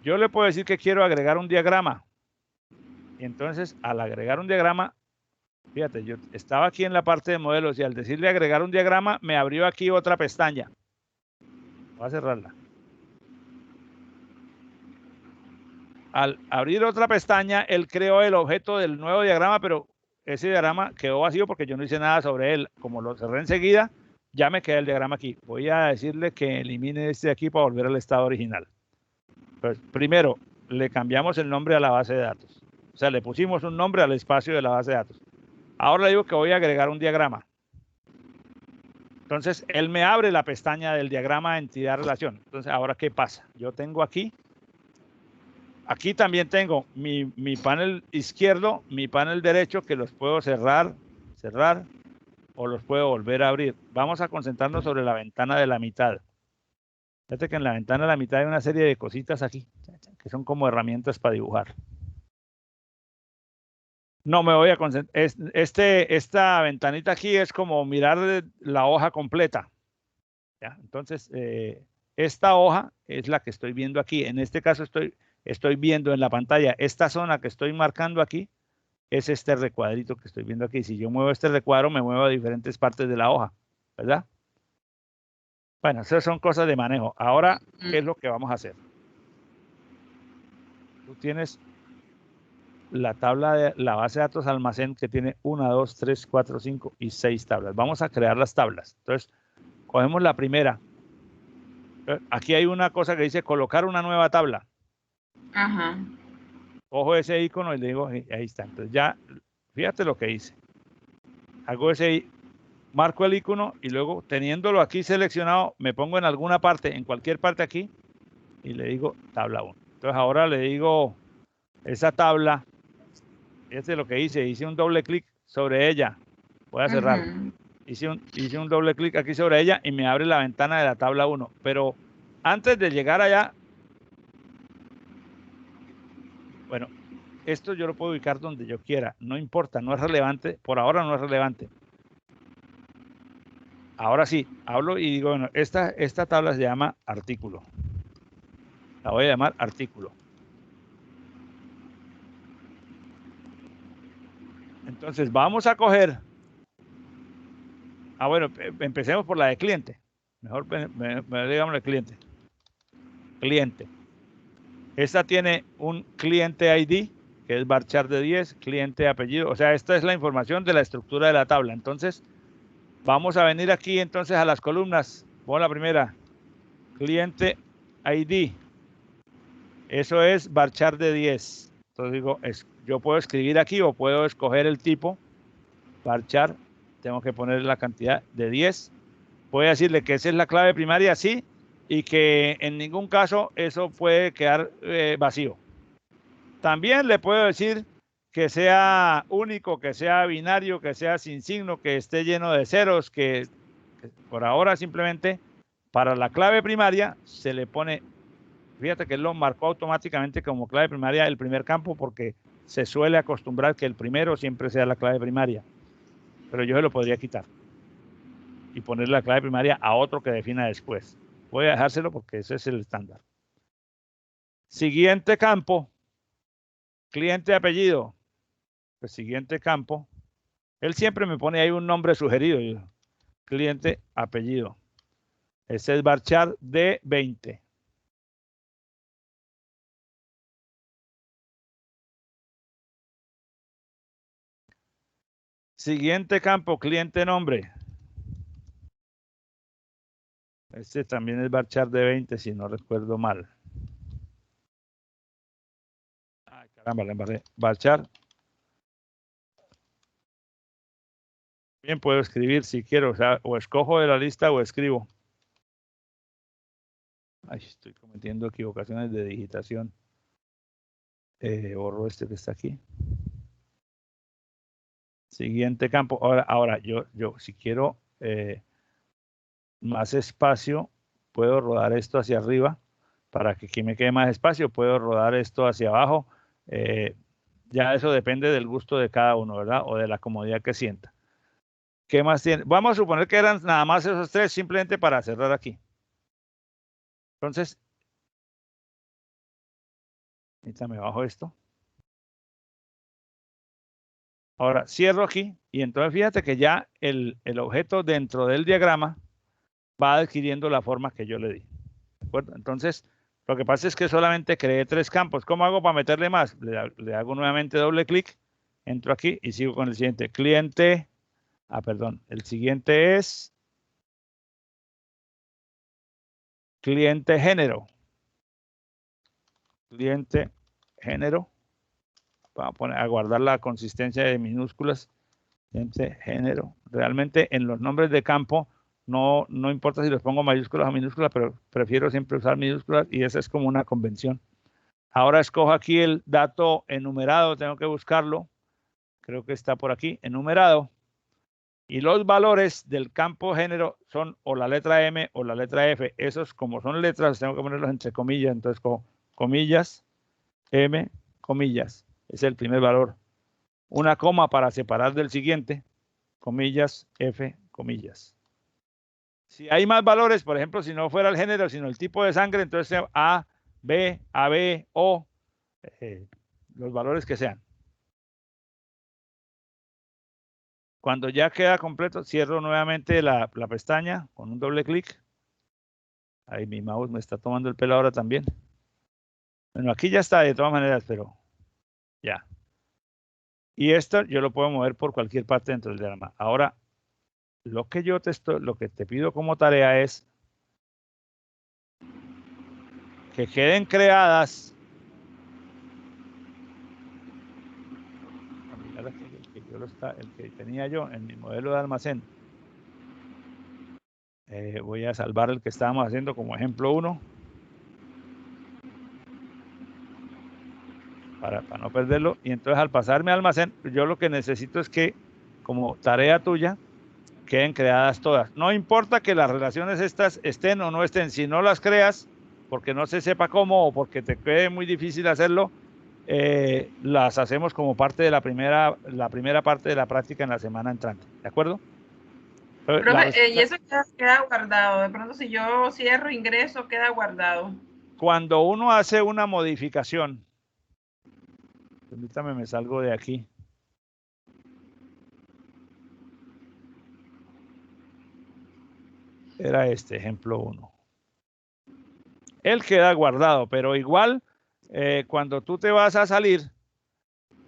Yo le puedo decir que quiero agregar un diagrama. Y entonces, al agregar un diagrama, fíjate, yo estaba aquí en la parte de modelos y al decirle agregar un diagrama, me abrió aquí otra pestaña. Voy a cerrarla. Al abrir otra pestaña, él creó el objeto del nuevo diagrama, pero ese diagrama quedó vacío porque yo no hice nada sobre él. Como lo cerré enseguida, ya me queda el diagrama aquí. Voy a decirle que elimine este de aquí para volver al estado original. Pues, primero, le cambiamos el nombre a la base de datos. O sea, le pusimos un nombre al espacio de la base de datos. Ahora le digo que voy a agregar un diagrama. Entonces, él me abre la pestaña del diagrama entidad-relación. Entonces, ¿ahora qué pasa? Yo tengo aquí también tengo mi panel izquierdo, mi panel derecho, que los puedo cerrar, o los puedo volver a abrir. Vamos a concentrarnos sobre la ventana de la mitad. Fíjate que en la ventana de la mitad hay una serie de cositas aquí, que son como herramientas para dibujar. No me voy a concentrar. Esta ventanita aquí es como mirar la hoja completa. ¿Ya? Entonces, esta hoja es la que estoy viendo aquí. En este caso estoy viendo en la pantalla esta zona que estoy marcando aquí, es este recuadrito que estoy viendo aquí. Si yo muevo este recuadro, me muevo a diferentes partes de la hoja, ¿verdad? Bueno, esas son cosas de manejo. Ahora, ¿qué es lo que vamos a hacer? Tú tienes la tabla de la base de datos almacén que tiene 1, 2, 3, 4, 5 y 6 tablas. Vamos a crear las tablas. Entonces, cogemos la primera. Aquí hay una cosa que dice colocar una nueva tabla. Ajá. Cojo ese icono y le digo, ahí está. Entonces ya, fíjate lo que hice. Hago marco el icono y luego teniéndolo aquí seleccionado, me pongo en alguna parte, en cualquier parte aquí, y le digo tabla 1. Entonces ahora le digo esa tabla, fíjate lo que hice un doble clic sobre ella. Voy a cerrar. Hice un doble clic aquí sobre ella y me abre la ventana de la tabla 1. Pero antes de llegar allá, bueno, esto yo lo puedo ubicar donde yo quiera, no importa, no es relevante, por ahora no es relevante. Ahora sí, hablo y digo, bueno, esta tabla se llama artículo. La voy a llamar artículo. Entonces vamos a coger, bueno, empecemos por la de cliente. Mejor digamos el cliente. Cliente. Esta tiene un cliente ID, que es varchar de 10, cliente apellido. O sea, esta es la información de la estructura de la tabla. Entonces, vamos a venir aquí entonces a las columnas. Pongo la primera, cliente ID. Eso es varchar de 10. Entonces digo, yo puedo escribir aquí o puedo escoger el tipo, varchar, tengo que poner la cantidad de 10. Voy a decirle que esa es la clave primaria, sí, y que en ningún caso eso puede quedar vacío. También le puedo decir que sea único, que sea binario, que sea sin signo, que esté lleno de ceros, que por ahora simplemente para la clave primaria se le pone, fíjate que él lo marcó automáticamente como clave primaria el primer campo porque se suele acostumbrar que el primero siempre sea la clave primaria, pero yo se lo podría quitar y poner la clave primaria a otro que defina después. Voy a dejárselo porque ese es el estándar. Siguiente campo, cliente apellido. El siguiente campo, él siempre me pone ahí un nombre sugerido. Cliente apellido. Ese es varchar de 20. Siguiente campo, cliente nombre. Este también es varchar de 20, si no recuerdo mal. Ay, caramba, le embarré. Varchar. Bien, puedo escribir si quiero, o escojo de la lista o escribo. Ay, estoy cometiendo equivocaciones de digitación. Borro este que está aquí. Siguiente campo. Ahora yo si quiero más espacio, puedo rodar esto hacia arriba para que aquí me quede más espacio. Puedo rodar esto hacia abajo. Ya eso depende del gusto de cada uno, ¿verdad? O de la comodidad que sienta. ¿Qué más tiene? Vamos a suponer que eran nada más esos tres, simplemente para cerrar aquí. Entonces, ahorita me bajo esto. Ahora cierro aquí y entonces fíjate que ya el objeto dentro del diagrama va adquiriendo la forma que yo le di. ¿De acuerdo? Entonces, lo que pasa es que solamente creé 3 campos. ¿Cómo hago para meterle más? Le hago nuevamente doble clic, entro aquí y sigo con el siguiente. Cliente, perdón, el siguiente es cliente género. Cliente género. Vamos a guardar la consistencia de minúsculas. Cliente género. Realmente en los nombres de campo no importa si los pongo mayúsculas o minúsculas, pero prefiero siempre usar minúsculas y esa es como una convención. Ahora escojo aquí el dato enumerado, tengo que buscarlo. Creo que está por aquí, enumerado. Y los valores del campo género son o la letra M o la letra F. Esos, como son letras, tengo que ponerlos entre comillas. Entonces, comillas, M, comillas. Es el primer valor. Una coma para separar del siguiente. Comillas, F, comillas. Si hay más valores, por ejemplo, si no fuera el género, sino el tipo de sangre, entonces A, B, AB, O, los valores que sean. Cuando ya queda completo, cierro nuevamente la pestaña con un doble clic. Ahí mi mouse me está tomando el pelo ahora también. Bueno, aquí ya está de todas maneras, pero ya. Y esto yo lo puedo mover por cualquier parte dentro del diagrama. Ahora, lo que te pido como tarea es que queden creadas. El que tenía yo en mi modelo de almacén. Voy a salvar el que estábamos haciendo como ejemplo 1. Para no perderlo. Y entonces al pasarme al almacén, yo lo que necesito es que, como tarea tuya, queden creadas todas. No importa que las relaciones estas estén o no estén. Si no las creas, porque no se sepa cómo o porque te quede muy difícil hacerlo, las hacemos como parte de la primera parte de la práctica en la semana entrante. ¿De acuerdo? Profe, y eso queda guardado. De pronto, si yo cierro ingreso, queda guardado. Cuando uno hace una modificación, permítame, me salgo de aquí. Era este, ejemplo 1. Él queda guardado, pero igual, cuando tú te vas a salir,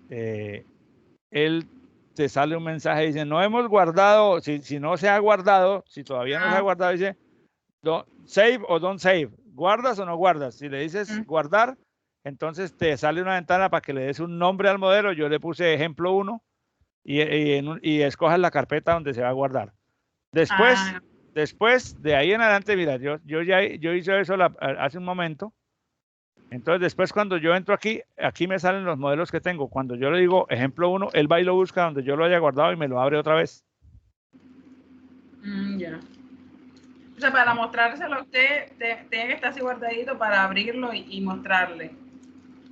él te sale un mensaje y dice, no hemos guardado, si no se ha guardado, si todavía no se ha guardado, dice, save o don't save, ¿guardas o no guardas? Si le dices guardar, entonces te sale una ventana para que le des un nombre al modelo. Yo le puse ejemplo 1 y escojas la carpeta donde se va a guardar. Después de ahí en adelante, mira, yo hice eso hace un momento. Entonces, después cuando yo entro aquí me salen los modelos que tengo. Cuando yo le digo ejemplo 1, él va y lo busca donde yo lo haya guardado y me lo abre otra vez. Ya. O sea, para mostrárselo a usted, tiene que estar así guardadito para abrirlo y mostrarle.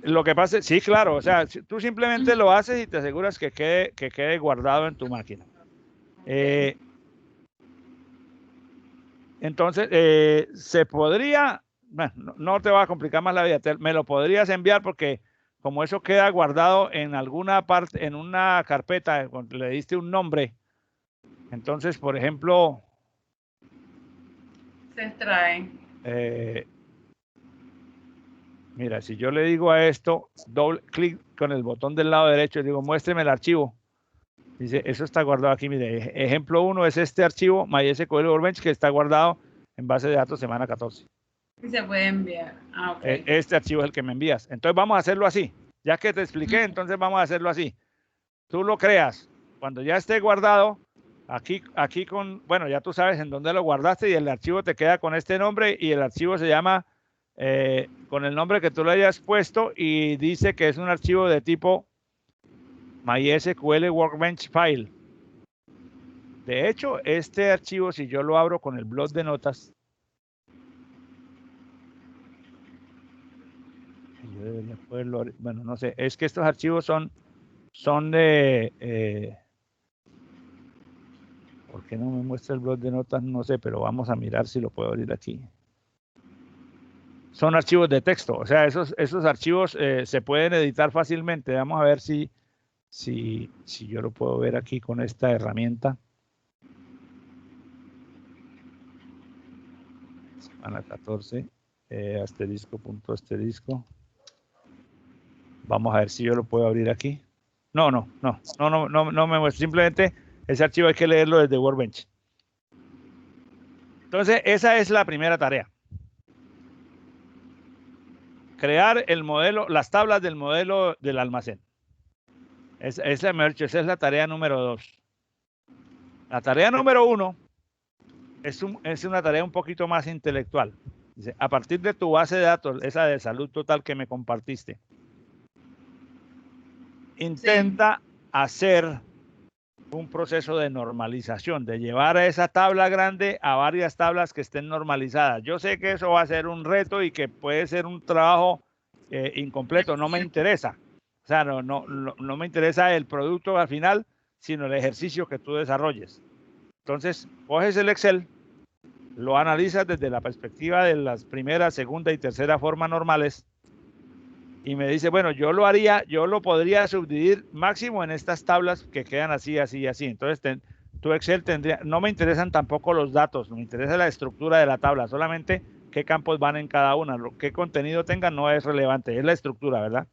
Lo que pasa, sí, claro, o sea, tú simplemente lo haces y te aseguras que quede guardado en tu máquina. Entonces, se podría, bueno, no te va a complicar más la vida, me lo podrías enviar porque como eso queda guardado en alguna parte, en una carpeta, le diste un nombre, entonces, por ejemplo, se extrae. Mira, si yo le digo a esto, doble clic con el botón del lado derecho, digo, muéstreme el archivo. Dice, eso está guardado aquí. Mire, ejemplo 1 es este archivo, MySQL Workbench, que está guardado en base de datos semana 14. Y se puede enviar. Ah, ok. Este archivo es el que me envías. Entonces vamos a hacerlo así. Ya que te expliqué, entonces vamos a hacerlo así. Tú lo creas. Cuando ya esté guardado, aquí bueno, ya tú sabes en dónde lo guardaste y el archivo te queda con este nombre y el archivo se llama con el nombre que tú le hayas puesto y dice que es un archivo de tipo MySQL Workbench File. De hecho, este archivo, si yo lo abro con el blog de notas, yo debería poderlo, bueno, no sé, es que estos archivos son de, ¿por qué no me muestra el blog de notas? No sé, pero vamos a mirar si lo puedo abrir aquí. Son archivos de texto, o sea, esos archivos se pueden editar fácilmente. Vamos a ver si yo lo puedo ver aquí con esta herramienta. Semana 14, asterisco. Vamos a ver si yo lo puedo abrir aquí. No me muestra. Simplemente ese archivo hay que leerlo desde Workbench. Entonces, esa es la primera tarea. Crear el modelo, las tablas del modelo del almacén. Esa es la tarea número 2. La tarea número 1 es una tarea un poquito más intelectual. Dice, a partir de tu base de datos, esa de salud total que me compartiste, intenta hacer un proceso de normalización, de llevar a esa tabla grande a varias tablas que estén normalizadas. Yo sé que eso va a ser un reto y que puede ser un trabajo incompleto, no me interesa. O sea, no me interesa el producto al final, sino el ejercicio que tú desarrolles. Entonces, coges el Excel, lo analizas desde la perspectiva de las primera, segunda y tercera formas normales y me dice, bueno, yo lo podría subdividir máximo en estas tablas que quedan así, así y así. Entonces, tu Excel tendría, no me interesan tampoco los datos, me interesa la estructura de la tabla, solamente qué campos van en cada una, qué contenido tengan no es relevante, es la estructura, ¿verdad?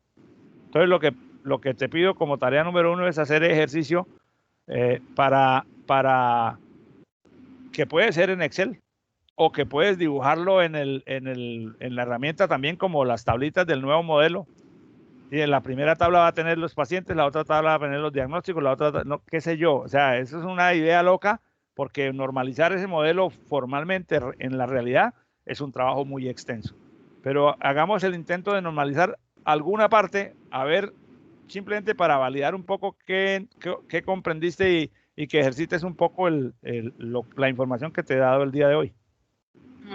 Entonces, lo que te pido como tarea número 1 es hacer ejercicio para que puede ser en Excel o que puedes dibujarlo en la herramienta también como las tablitas del nuevo modelo. Y en la primera tabla va a tener los pacientes, la otra tabla va a tener los diagnósticos, la otra, no, qué sé yo. O sea, eso es una idea loca porque normalizar ese modelo formalmente en la realidad es un trabajo muy extenso. Pero hagamos el intento de normalizar alguna parte, a ver, simplemente para validar un poco qué comprendiste y que ejercites un poco la información que te he dado el día de hoy.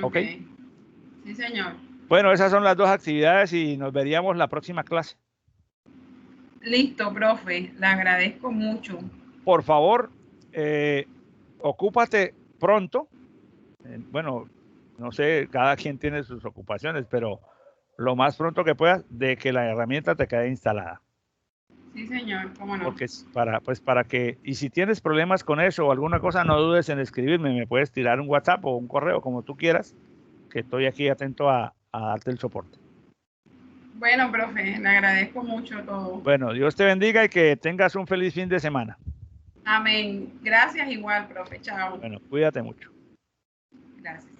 ¿Ok? Sí, señor. Bueno, esas son las 2 actividades y nos veríamos la próxima clase. Listo, profe. Le agradezco mucho. Por favor, ocúpate pronto. Bueno, no sé, cada quien tiene sus ocupaciones, pero lo más pronto que puedas de que la herramienta te quede instalada. Sí, señor, cómo no. Porque para que, y si tienes problemas con eso o alguna cosa, no dudes en escribirme. Me puedes tirar un WhatsApp o un correo, como tú quieras, que estoy aquí atento a darte el soporte. Bueno, profe, le agradezco mucho todo. Bueno, Dios te bendiga y que tengas un feliz fin de semana. Amén. Gracias igual, profe. Chao. Bueno, cuídate mucho. Gracias.